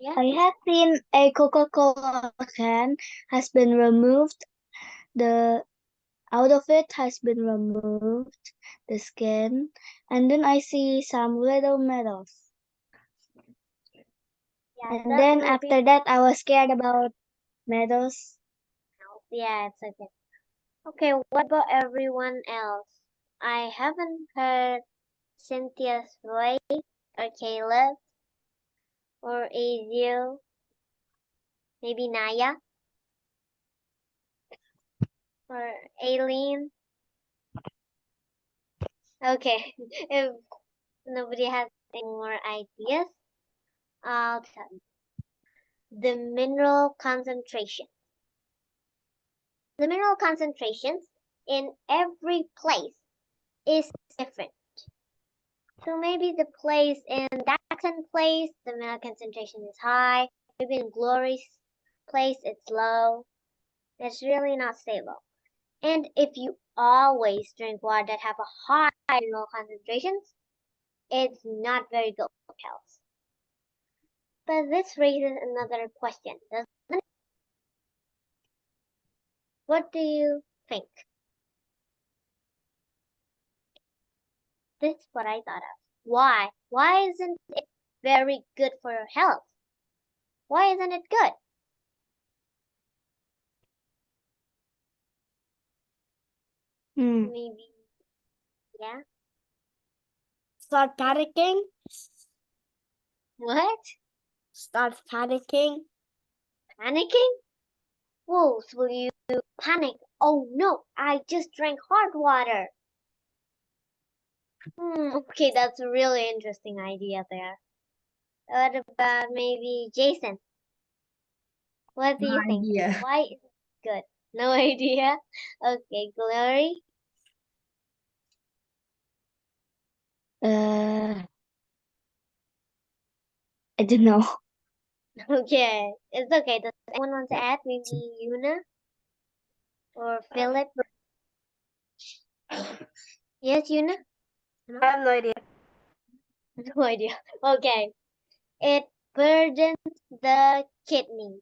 [SPEAKER 1] Yeah.
[SPEAKER 3] I have seen a Coca-Cola can has been removed. The out of it has been removed, the skin, and then I see some little metals.
[SPEAKER 1] Yeah,
[SPEAKER 3] And
[SPEAKER 1] that
[SPEAKER 3] then
[SPEAKER 1] will be.
[SPEAKER 3] after that, I was scared about metals.
[SPEAKER 1] Yeah, it's okay. Okay, what about everyone else? I haven't heard Cynthia's voice or Caleb or Azio, maybe Naya or Aileen. Okay, if nobody has any more ideas, I'll tell you. The mineral concentration. The mineral concentrations in every place is different. So maybe the place in Daxon place, the mineral concentration is high. Maybe in Glory's place, it's low. It's really not stable. And if you always drink water that have a high mineral concentrations, it's not very good for health. But this raises another question, doesn't it? What do you think? This is what I thought of. Why? Why isn't it very good for your health? Why isn't it good? Maybe, yeah.
[SPEAKER 2] Start panicking.
[SPEAKER 1] What?
[SPEAKER 2] Start panicking.
[SPEAKER 1] Panicking? Whoa, so will you panic? Oh no, I just drank hard water. Okay, that's a really interesting idea there. What about maybe Jason? What do you think?
[SPEAKER 11] idea.
[SPEAKER 1] Why is it good? No idea? Okay, Glory?
[SPEAKER 3] I don't know.
[SPEAKER 1] Okay, it's okay. Does anyone want to add? Maybe Yuna? Or Philip? Yes, Yuna?
[SPEAKER 10] I have no idea.
[SPEAKER 1] No idea. Okay. It burdens the kidney.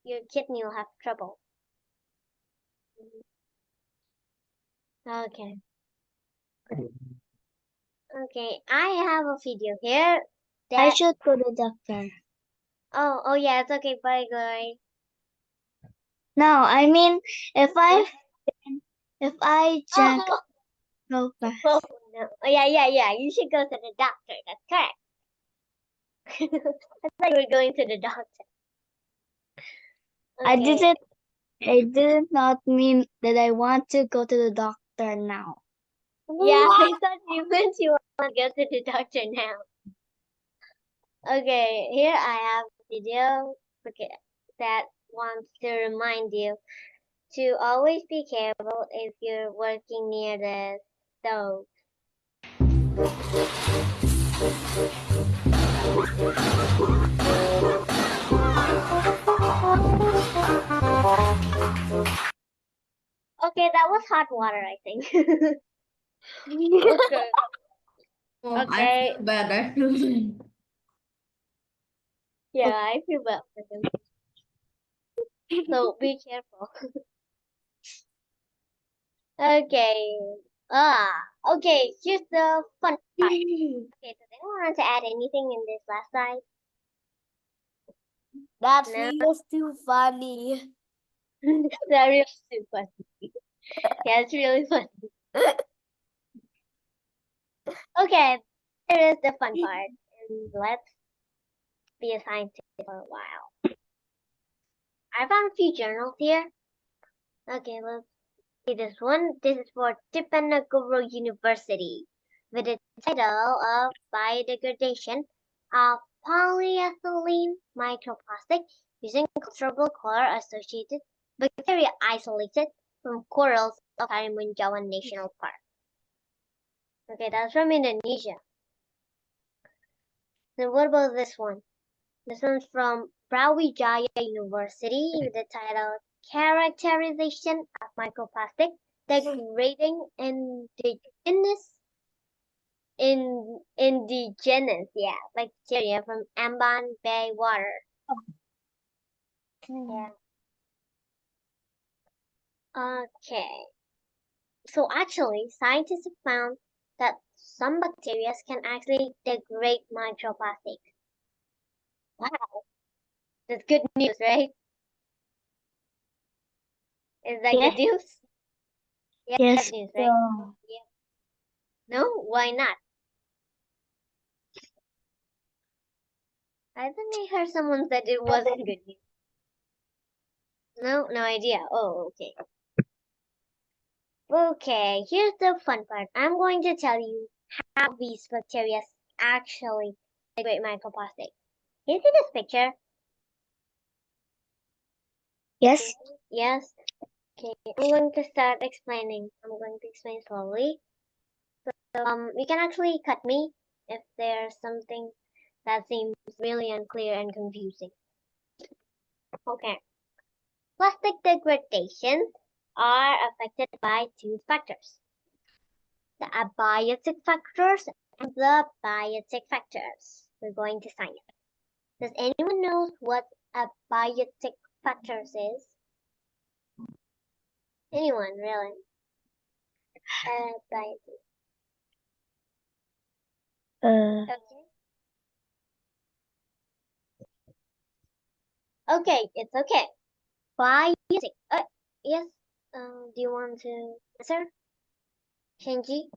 [SPEAKER 1] Your kidney will have trouble. Okay. Okay, I have a video here
[SPEAKER 3] I
[SPEAKER 1] that
[SPEAKER 3] should go to the doctor.
[SPEAKER 1] oh yeah, it's okay, bye Glory.
[SPEAKER 3] No, I mean if I drank
[SPEAKER 1] Oh,
[SPEAKER 3] so fast.
[SPEAKER 1] oh no. Oh, yeah. You should go to the doctor. That's correct. I thought you were going to the doctor.
[SPEAKER 3] I
[SPEAKER 1] Okay.
[SPEAKER 3] did not mean that I want to go to the doctor now.
[SPEAKER 1] Yeah, I thought you meant you want to go to the doctor now. Okay, here I have a video that wants to remind you to always be careful if you're working near the stove. Okay, that was hot water, I think. Okay.
[SPEAKER 11] Oh, I
[SPEAKER 1] Okay.
[SPEAKER 11] feel bad. I feel bad.
[SPEAKER 1] Yeah, I feel bad for him. So be careful. Okay. Okay, here's the fun part. Okay, does anyone want to add anything in this last slide?
[SPEAKER 2] That
[SPEAKER 1] No?
[SPEAKER 2] video's too funny.
[SPEAKER 1] That really too funny. Yeah, it's really funny. Okay, here is the fun part. And let's be a scientist for a while. I found a few journals here. Okay, let's see this one. This is for Tipanagoro University with the title of Biodegradation of Polyethylene Microplastic using culturable color associated bacteria isolated from corals of Karimunjawan National Park. Okay, that's from Indonesia. Then what about this one? This one's from Brawijaya University with the title Characterization of Microplastic Degrading indigenous bacteria from Amban Bay water. Yeah. Okay. So actually, scientists have found that some bacteria can actually degrade microplastics. Wow, that's good news, right? Is that
[SPEAKER 3] Yes.
[SPEAKER 1] good news? Yeah,
[SPEAKER 3] Yes.
[SPEAKER 1] good news, right? Yeah. No, why not? I think I heard someone said it wasn't good news. No idea. Oh, okay. Okay, here's the fun part. I'm going to tell you how these bacteria actually degrade microplastic. Can you see this picture?
[SPEAKER 3] Yes.
[SPEAKER 1] Yes. Okay, I'm going to start explaining. I'm going to explain slowly. So, you can actually cut me if there's something that seems really unclear and confusing. Okay. Plastic degradation are affected by two factors. The abiotic factors and the biotic factors. We're going to science. Does anyone know what abiotic factors is? Anyone, really? Abiotic. Okay, it's okay. Biotic. Yes. Do you want to answer, Shinji?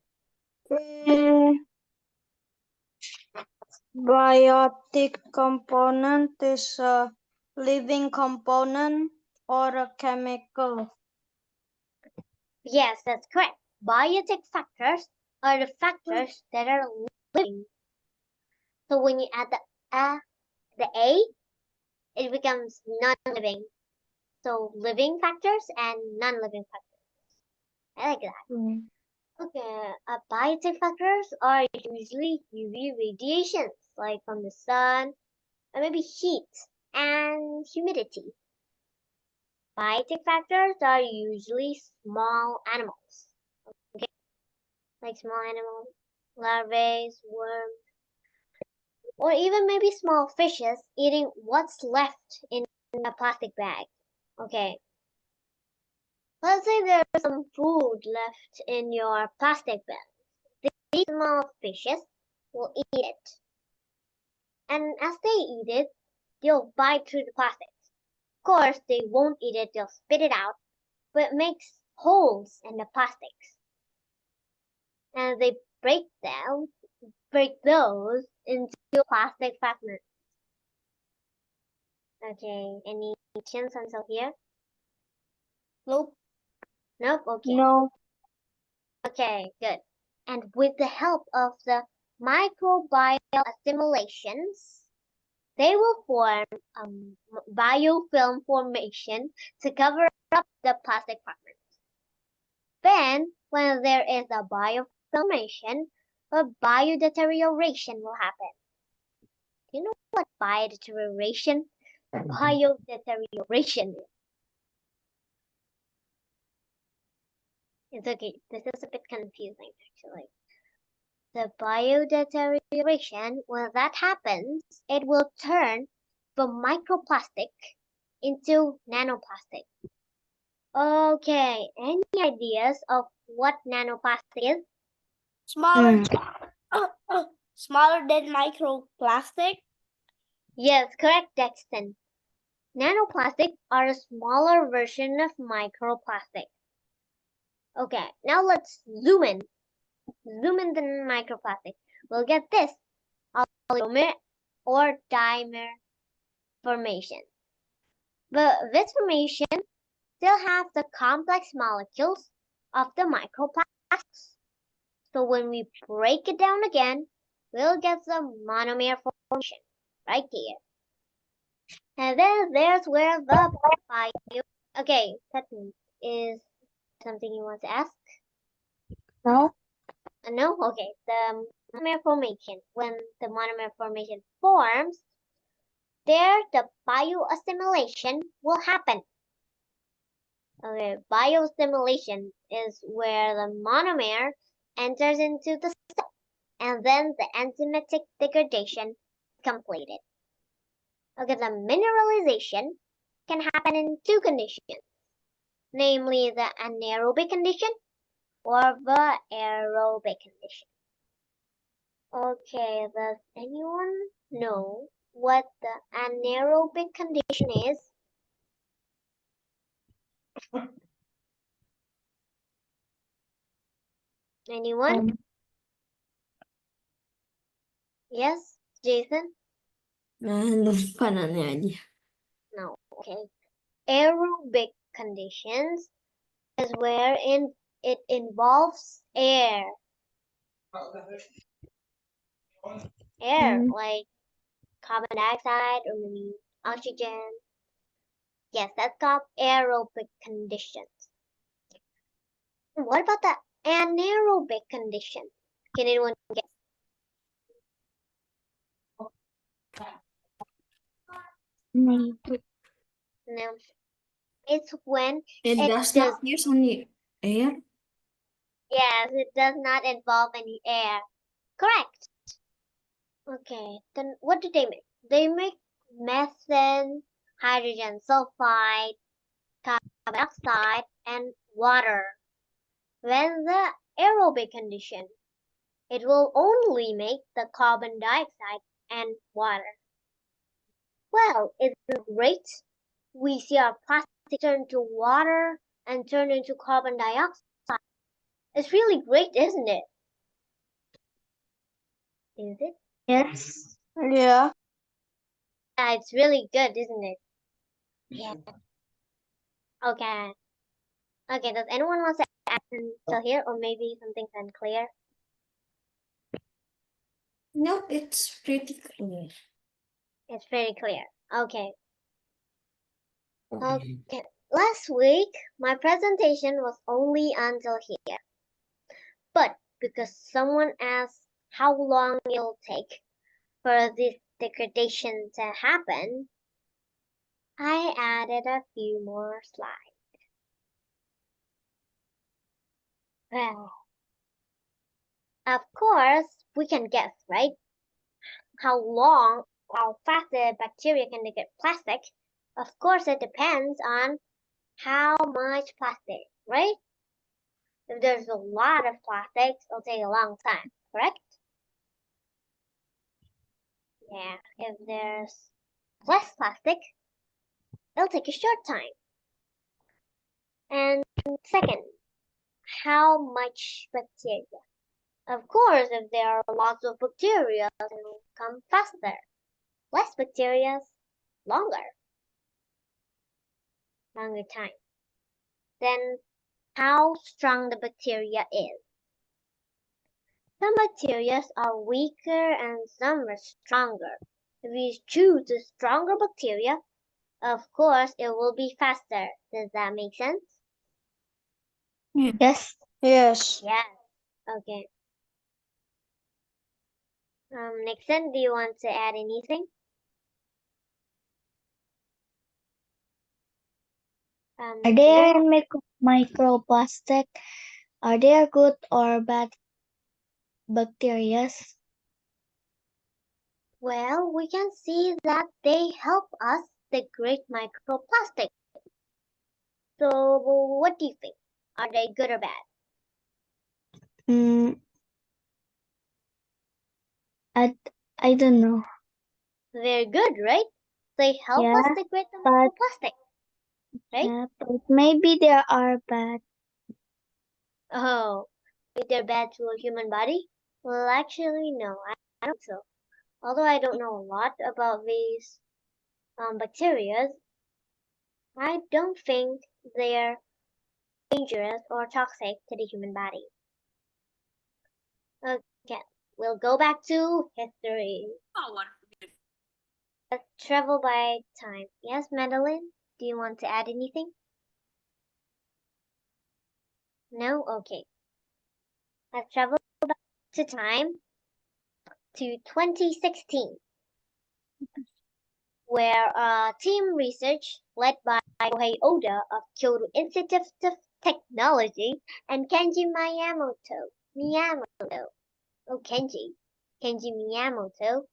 [SPEAKER 10] Biotic component is a living component or a chemical.
[SPEAKER 1] Yes, that's correct. Biotic factors are the factors that are living. So when you add the A, it becomes non-living. So living factors and non-living factors. I like that. Okay, biotic factors are usually UV radiations, like from the sun, or maybe heat and humidity. Biotic factors are usually small animals, okay? Like small animals, larvae, worms, or even maybe small fishes eating what's left in a plastic bag. Okay, let's say there's some food left in your plastic bag. These small fishes will eat it. And as they eat it, they'll bite through the plastic. Of course, they won't eat it, they'll spit it out, but it makes holes in the plastics. And they break those into plastic fragments. Okay, any questions until here?
[SPEAKER 2] Nope.
[SPEAKER 1] Nope, okay.
[SPEAKER 10] No.
[SPEAKER 1] Okay, good. And with the help of the microbial assimilations, they will form biofilm formation to cover up the plastic fragments. Then, when there is a biofilmation, a biodeterioration will happen. Do you know what biodeterioration? Biodeterioration is. It's okay, this is a bit confusing actually. The biodeterioration, when that happens, it will turn from microplastic into nanoplastic. Okay, any ideas of what nanoplastic is?
[SPEAKER 2] Smaller, smaller than microplastic.
[SPEAKER 1] Yes, correct, Dexton. Nanoplastics are a smaller version of microplastic. Okay, now let's zoom in. Zoom in the microplastic. We'll get this, oligomer or dimer formation. But this formation still has the complex molecules of the microplastics. So when we break it down again, we'll get the monomer formation right here. And then there's where the bio... Okay, that is something you want to ask?
[SPEAKER 3] No?
[SPEAKER 1] No? Okay, the monomer formation. When the monomer formation forms, there the bioassimilation will happen. Okay, bioassimilation is where the monomer enters into the cell, and then the enzymatic degradation is completed. Okay, the mineralization can happen in two conditions, namely the anaerobic condition or the aerobic condition. Okay, does anyone know what the anaerobic condition is? Anyone? Yes, Jason?
[SPEAKER 11] Lupa na aja.
[SPEAKER 1] No. Okay. Aerobic conditions is wherein it involves air. Air, like carbon dioxide or maybe oxygen. Yes, that's called aerobic conditions. What about the anaerobic condition? Can anyone guess? No. It's when
[SPEAKER 11] It does not use any air.
[SPEAKER 1] Yes, it does not involve any air. Correct. Okay, then what do they make? They make methane, hydrogen sulfide, carbon dioxide, and water. When the aerobic condition, it will only make the carbon dioxide and water. Well, isn't it great? We see our plastic turn to water and turn into carbon dioxide. It's really great, isn't it? Is it?
[SPEAKER 10] Yes. Yeah.
[SPEAKER 1] Yeah, it's really good, isn't it? Yeah. Okay. Okay, does anyone want to add until here, or maybe something's unclear?
[SPEAKER 11] Nope, it's pretty clear.
[SPEAKER 1] It's pretty clear. Okay. Okay. Last week, my presentation was only until here. But because someone asked how long it'll take for this degradation to happen, I added a few more slides. Well, of course, we can guess, right? How fast the bacteria can degrade plastic. Of course, it depends on how much plastic, right? If there's a lot of plastic, it'll take a long time, correct? Yeah, if there's less plastic, it'll take a short time. And second, how much bacteria? Of course, if there are lots of bacteria, it'll come faster. Less bacteria, longer time. Then how strong the bacteria is. Some bacteria are weaker and some are stronger. If you choose the stronger bacteria, of course it will be faster. Does that make sense?
[SPEAKER 10] Yes. Yes.
[SPEAKER 1] Yes. Okay. Nixon, do you want to add anything?
[SPEAKER 3] Are there microplastic? Are there good or bad bacteria?
[SPEAKER 1] Well, we can see that they help us degrade microplastic. So, what do you think? Are they good or bad?
[SPEAKER 3] I don't know.
[SPEAKER 1] They're good, right? They help us
[SPEAKER 3] Yeah,
[SPEAKER 1] degrade the
[SPEAKER 3] but
[SPEAKER 1] microplastic, right?
[SPEAKER 3] yeah, but maybe they are bad.
[SPEAKER 1] Oh, if they're bad to a human body? Well, actually, no, I don't think so. Although I don't know a lot about these bacteria, I don't think they're dangerous or toxic to the human body. Okay, we'll go back to history. Let's travel by time. Yes, Madeline? Do you want to add anything? No? Okay. Let's travel back to time to 2016, where team research led by Kohei Oda of Kyoto Institute of Technology and Kenji Miyamoto, Kenji Miyamoto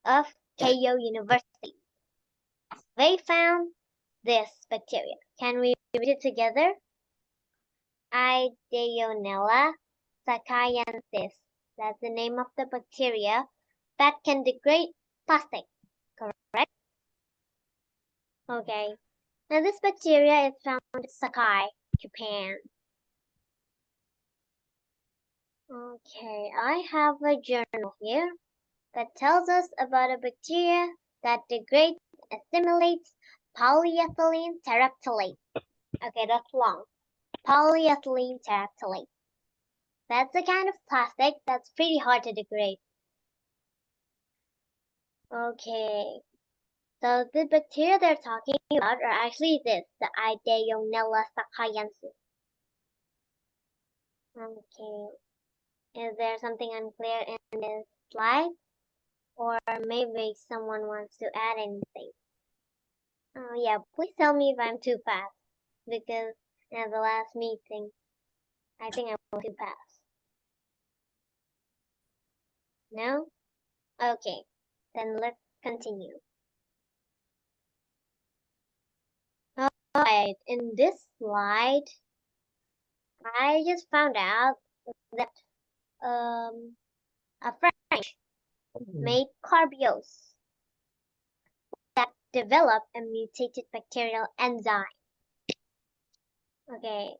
[SPEAKER 1] of Keio University. They found this bacteria. Can we read it together? Ideonella sakaiensis. That's the name of the bacteria that can degrade plastic, correct? Okay. Now this bacteria is found in Sakai, Japan. Okay, I have a journal here that tells us about a bacteria that degrades and assimilates polyethylene terephthalate. Okay, that's long. Polyethylene terephthalate. That's the kind of plastic that's pretty hard to degrade. Okay, so the bacteria they're talking about are actually the Ideonella sakaiensis. Okay, is there something unclear in this slide? Or maybe someone wants to add anything? Oh yeah, please tell me if I'm too fast, because at the last meeting, I think I was too fast. No? Okay, then let's continue. Alright, in this slide, I just found out that a French made carbios that develop a mutated bacterial enzyme. Okay,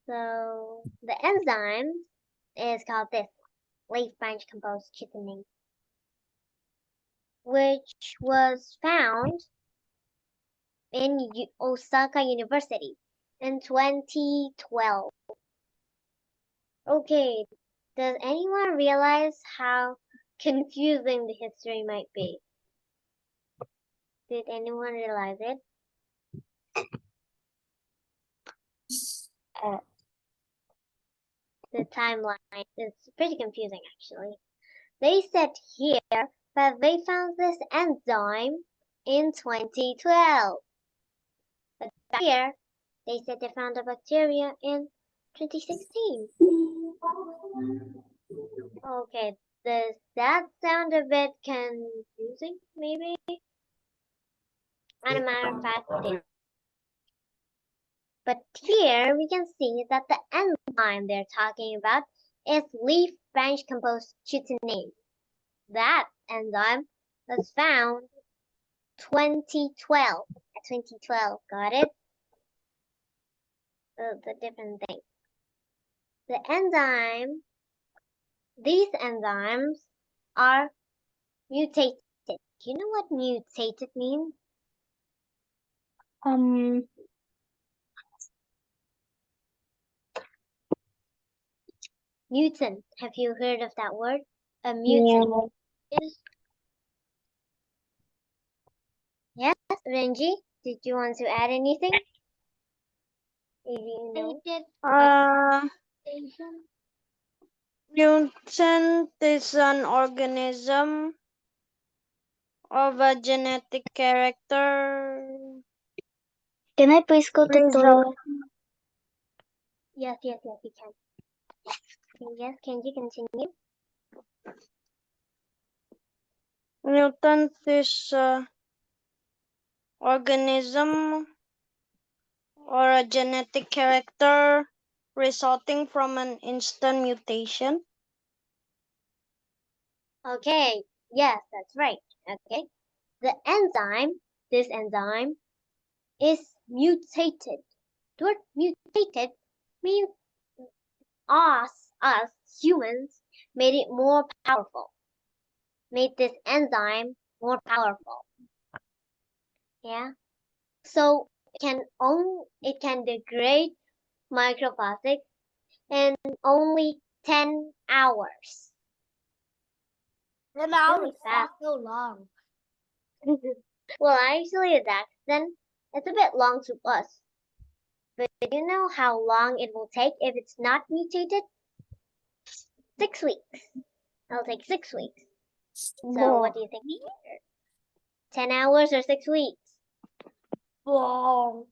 [SPEAKER 1] so the enzyme is called this leaf branch composed chitinin, which was found in Osaka University in 2012. Okay, does anyone realize how confusing the history might be? Did anyone realize it? The timeline is pretty confusing actually. They said here that they found this enzyme in 2012. But here, they said they found a bacteria in 2016. Okay, does that sound a bit confusing, maybe? As a matter of fact, it is. But here we can see that the enzyme they're talking about is leaf branch composed chitinin. That enzyme was found 2012. 2012, got it? The different thing. The enzyme, these enzymes are mutated. Do you know what mutated means? Mutant. Have you heard of that word? A mutant. Yes, Renji, did you want to add anything? If you know.
[SPEAKER 2] Mutant is an organism of a genetic character.
[SPEAKER 3] Can I please go to the...
[SPEAKER 1] Yes, you can. Yes, can you continue?
[SPEAKER 2] Mutant is organism
[SPEAKER 10] Or a genetic character resulting from an instant mutation?
[SPEAKER 1] Okay, yes, that's right. Okay, this enzyme is mutated. The word mutated means us humans made it more powerful. Made this enzyme more powerful. Yeah. So it can degrade microplastics in only 10 hours.
[SPEAKER 2] 10 hours,
[SPEAKER 1] Really fast.
[SPEAKER 2] that's so long.
[SPEAKER 1] Well, actually, it's a bit long to us. But do you know how long it will take if it's not mutated? 6 weeks. It'll take 6 weeks. So what do you think? 10 hours or 6 weeks?
[SPEAKER 2] Wow.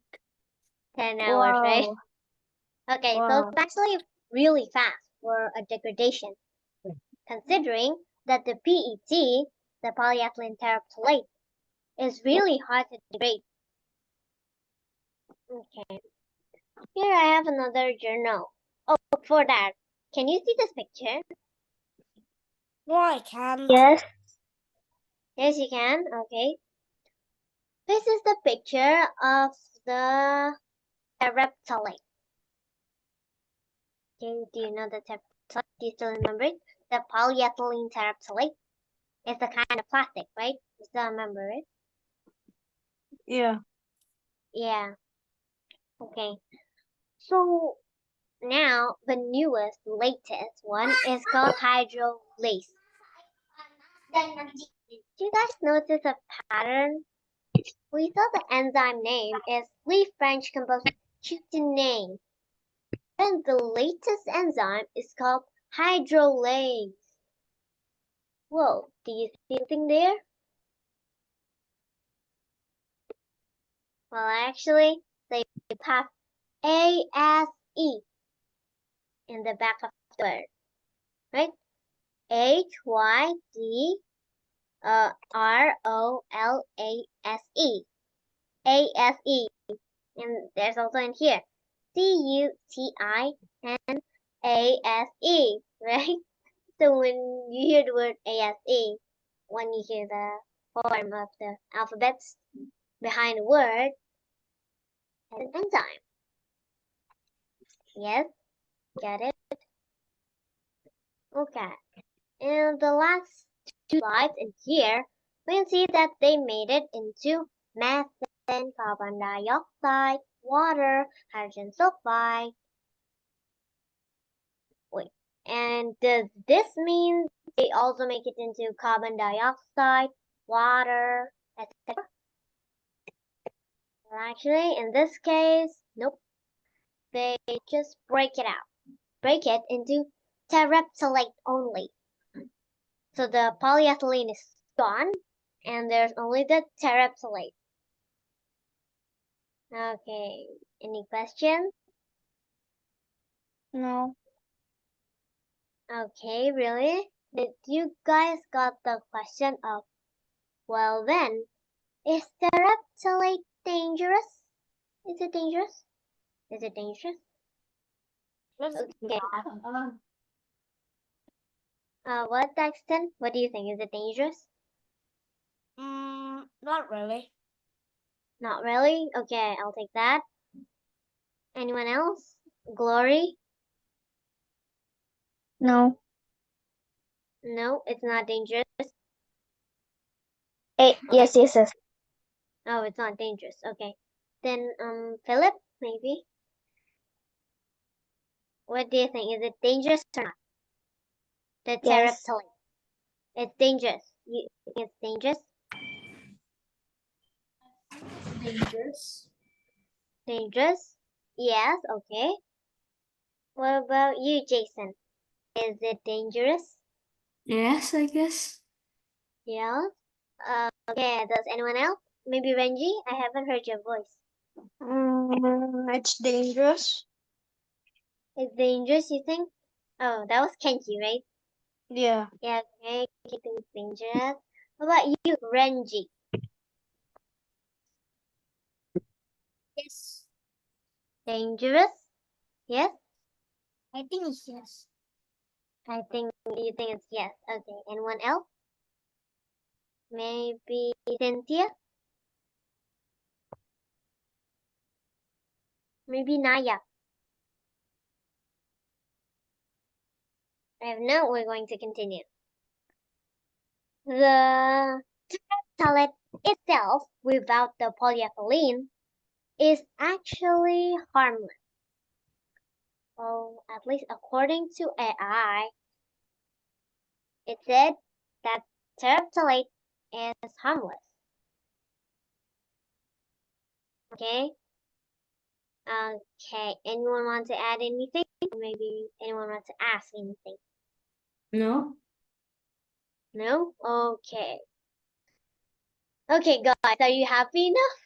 [SPEAKER 1] 10 hours, right?
[SPEAKER 10] Wow.
[SPEAKER 1] Okay, so
[SPEAKER 10] Wow.
[SPEAKER 1] it's actually really fast for a degradation, considering that the PET, the polyethylene terephthalate, is really hard to degrade. Okay, here I have another journal. Oh, before that, can you see this picture?
[SPEAKER 2] No, I can't.
[SPEAKER 3] Yes.
[SPEAKER 1] Yes, you can. Okay. This is the picture of the terephthalate. Okay, do you know the terephthalate? Do you still remember it? The polyethylene terephthalate. It's a kind of plastic, right? You still remember it?
[SPEAKER 10] Yeah.
[SPEAKER 1] Yeah. Okay. So now the latest one is called hydrolase. Did you guys notice a pattern? We saw the enzyme name is leaf branch composed chitinase. And the latest enzyme is called hydrolase. Whoa, do you see anything there? Well, actually, they have ASE in the back of the word, right? HYDROLASE. ASE. And there's also in here CUTINASE, right? So when you hear the word ASE, when you hear the form of the alphabets behind the word, it's an enzyme. Yes, get it? Okay. And the last 2 slides in here, we can see that they made it into methane, carbon dioxide, water, hydrogen sulfide. Wait, and does this mean they also make it into carbon dioxide, water, etc.? Well, actually, in this case, nope. They just break it out. Break it into terephthalate only. So the polyethylene is gone, and there's only the terephthalate. Okay, any questions?
[SPEAKER 10] No.
[SPEAKER 1] Okay, really? Did you guys got the question of, well then, is terephthalate dangerous? Is it dangerous? Is it dangerous? Okay. What, Daxton? What do you think? Is it dangerous?
[SPEAKER 2] Not really.
[SPEAKER 1] Not really? Okay, I'll take that. Anyone else? Glory?
[SPEAKER 3] No.
[SPEAKER 1] No, it's not dangerous.
[SPEAKER 3] Yes, yes, yes.
[SPEAKER 1] Oh, it's not dangerous. Okay. Then, Philip, maybe? What do you think? Is it dangerous or not? The
[SPEAKER 3] Yes.
[SPEAKER 1] terephthalate. It's dangerous. You think it's dangerous?
[SPEAKER 11] Dangerous.
[SPEAKER 1] Dangerous? Yes, okay. What about you, Jason? Is it dangerous?
[SPEAKER 11] Yes, I guess.
[SPEAKER 1] Yeah. Okay, does anyone else? Maybe Renji? I haven't heard your voice.
[SPEAKER 10] It's dangerous.
[SPEAKER 1] It's dangerous, you think? Oh, that was Kenji, right?
[SPEAKER 10] Yeah.
[SPEAKER 1] Yeah, okay, keeping it dangerous. What about you, Renji?
[SPEAKER 2] Yes.
[SPEAKER 1] Dangerous? Yes?
[SPEAKER 2] I think it's yes.
[SPEAKER 1] I think you think it's yes. Okay. Anyone else? Maybe Cynthia? Maybe Naya? If not, we're going to continue. The palette itself, without the polyethylene, is actually harmless. Well, at least according to AI, it said that terephthalate is harmless. Okay? Okay, anyone want to add anything? Maybe anyone wants to ask anything?
[SPEAKER 11] No?
[SPEAKER 1] No? Okay. Okay, guys, are you happy enough?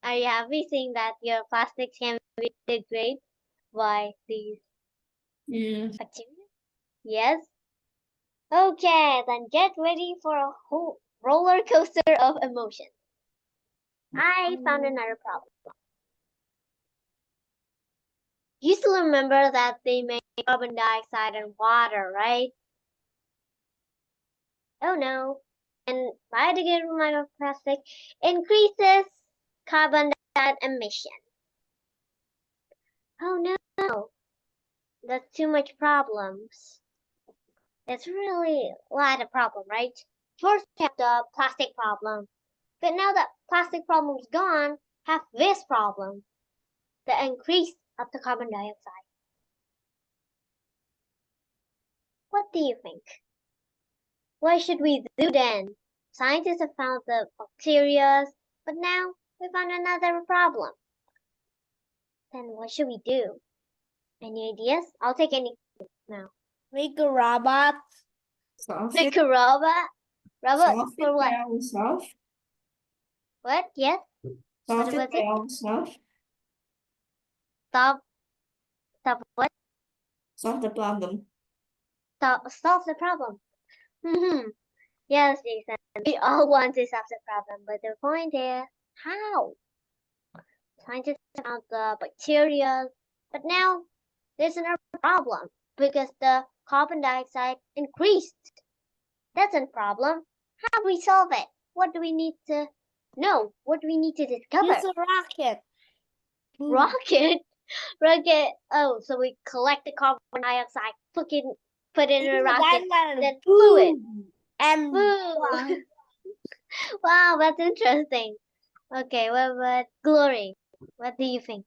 [SPEAKER 1] Are you happy seeing that your plastics can be degraded by these
[SPEAKER 11] Yeah.
[SPEAKER 1] bacteria? Yes? Okay, then get ready for a whole roller coaster of emotions. I found another problem. You still remember that they make carbon dioxide and water, right? Oh no. And biodegradable microplastic increases carbon dioxide emission. Oh no. That's too much problems. It's really a lot of problem, right? First we have the plastic problem. But now that plastic problem is gone, have this problem. The increase of the carbon dioxide. What do you think? What should we do then? Scientists have found the bacteria, but now we found another problem. Then what should we do? Any ideas? I'll take any now.
[SPEAKER 2] Make a robot.
[SPEAKER 11] Solve
[SPEAKER 1] Make
[SPEAKER 11] it.
[SPEAKER 1] a robot? Robot
[SPEAKER 11] Solve
[SPEAKER 1] for
[SPEAKER 11] it
[SPEAKER 1] what?
[SPEAKER 11] by ourselves.
[SPEAKER 1] What? Yes?
[SPEAKER 11] Solve
[SPEAKER 1] What
[SPEAKER 11] it
[SPEAKER 1] was
[SPEAKER 11] by
[SPEAKER 1] it?
[SPEAKER 11] ourselves.
[SPEAKER 1] Stop what?
[SPEAKER 11] Solve the problem.
[SPEAKER 1] Solve the problem. Yes, Jason. We all want to solve the problem, but the point is, how? Scientists found the bacteria, but now there's another problem because the carbon dioxide increased. That's a problem. How do we solve it? What do we need to know? What do we need to discover?
[SPEAKER 2] Use a rocket.
[SPEAKER 1] Rocket? Rocket. Oh, so we collect the carbon dioxide, put it in a rocket, then flew it.
[SPEAKER 2] And
[SPEAKER 1] Woo! Wow, that's interesting. Okay, what about Glory? What do you think?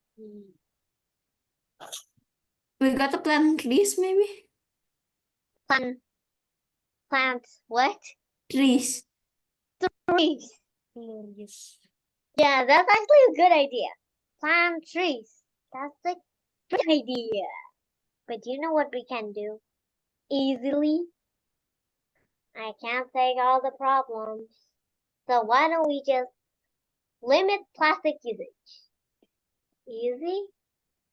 [SPEAKER 11] We got to plant trees, maybe?
[SPEAKER 1] Plants what?
[SPEAKER 11] Trees.
[SPEAKER 1] Trees.
[SPEAKER 2] glorious.
[SPEAKER 1] Yeah, that's actually a good idea. Plant trees. That's a good idea. But you know what we can do? Easily? I can't take all the problems. So why don't we just limit plastic usage? Easy?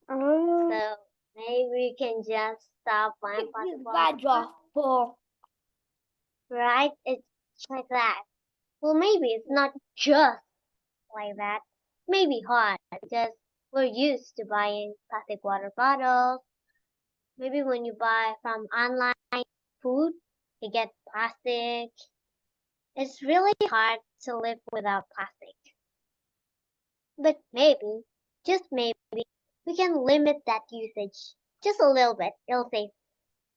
[SPEAKER 1] So maybe we can just stop buying plastic bottles. Right? It's like that. Well, maybe it's not just like that. Maybe hard because we're used to buying plastic water bottles. Maybe when you buy from online food, you get plastic. It's really hard to live without plastic. But maybe, just maybe, we can limit that usage just a little bit. It'll save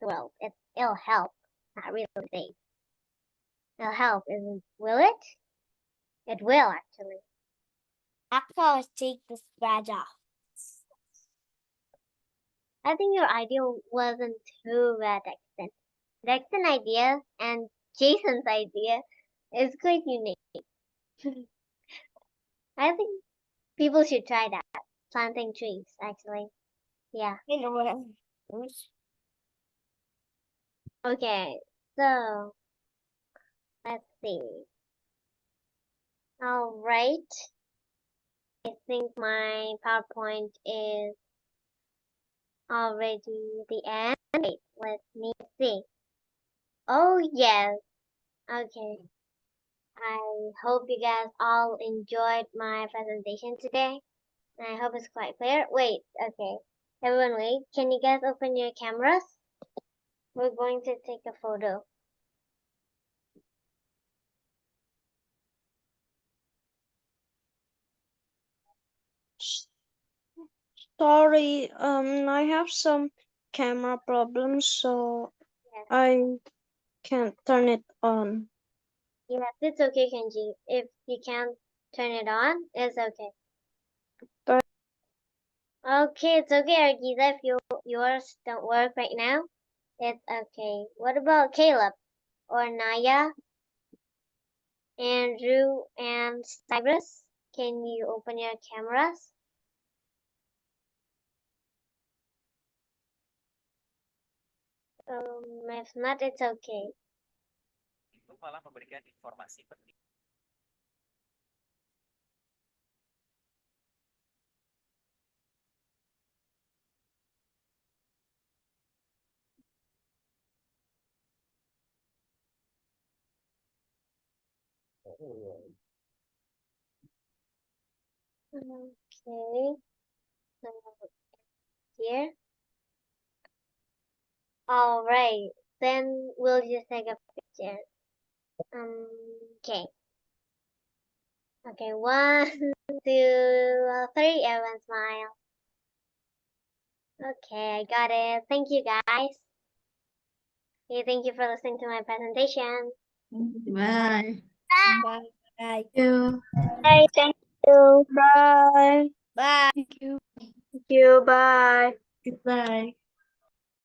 [SPEAKER 1] the world. It'll help. Not really save. It'll help, isn't will it? It will actually.
[SPEAKER 2] I'll take this badge off.
[SPEAKER 1] I think your idea wasn't too bad, Dexton. Dexton's idea and Jason's idea is quite unique. I think people should try that. Planting trees, actually. Yeah.
[SPEAKER 2] You know what I mean?
[SPEAKER 1] Okay, so let's see. Alright. I think my PowerPoint is already the end. Wait, let me see. Oh, yes. Okay. I hope you guys all enjoyed my presentation today. I hope it's quite clear. Wait, okay. Everyone wait. Can you guys open your cameras? We're going to take a photo.
[SPEAKER 10] Sorry, I have some camera problems, so
[SPEAKER 1] Yes.
[SPEAKER 10] I can't turn it on.
[SPEAKER 1] Yes, it's okay, Kenji. If you can't turn it on, it's okay.
[SPEAKER 10] But
[SPEAKER 1] Okay, it's okay, Argiza, if yours don't work right now. It's okay. What about Caleb or Naya, Andrew, and Cyrus? Can you open your cameras? If not, it's okay.
[SPEAKER 8] Itu malah memberikan informasi penting.
[SPEAKER 1] Okay. So here. All right. Then we'll just take a picture. Okay. Okay, 1, 2, 3, everyone smile. Okay, I got it. Thank you, guys. Okay, thank you for listening to my presentation.
[SPEAKER 11] Bye.
[SPEAKER 2] Bye.
[SPEAKER 11] Thank you.
[SPEAKER 10] Bye, thank you. Bye.
[SPEAKER 2] Bye.
[SPEAKER 10] Thank you. Bye.
[SPEAKER 11] Goodbye.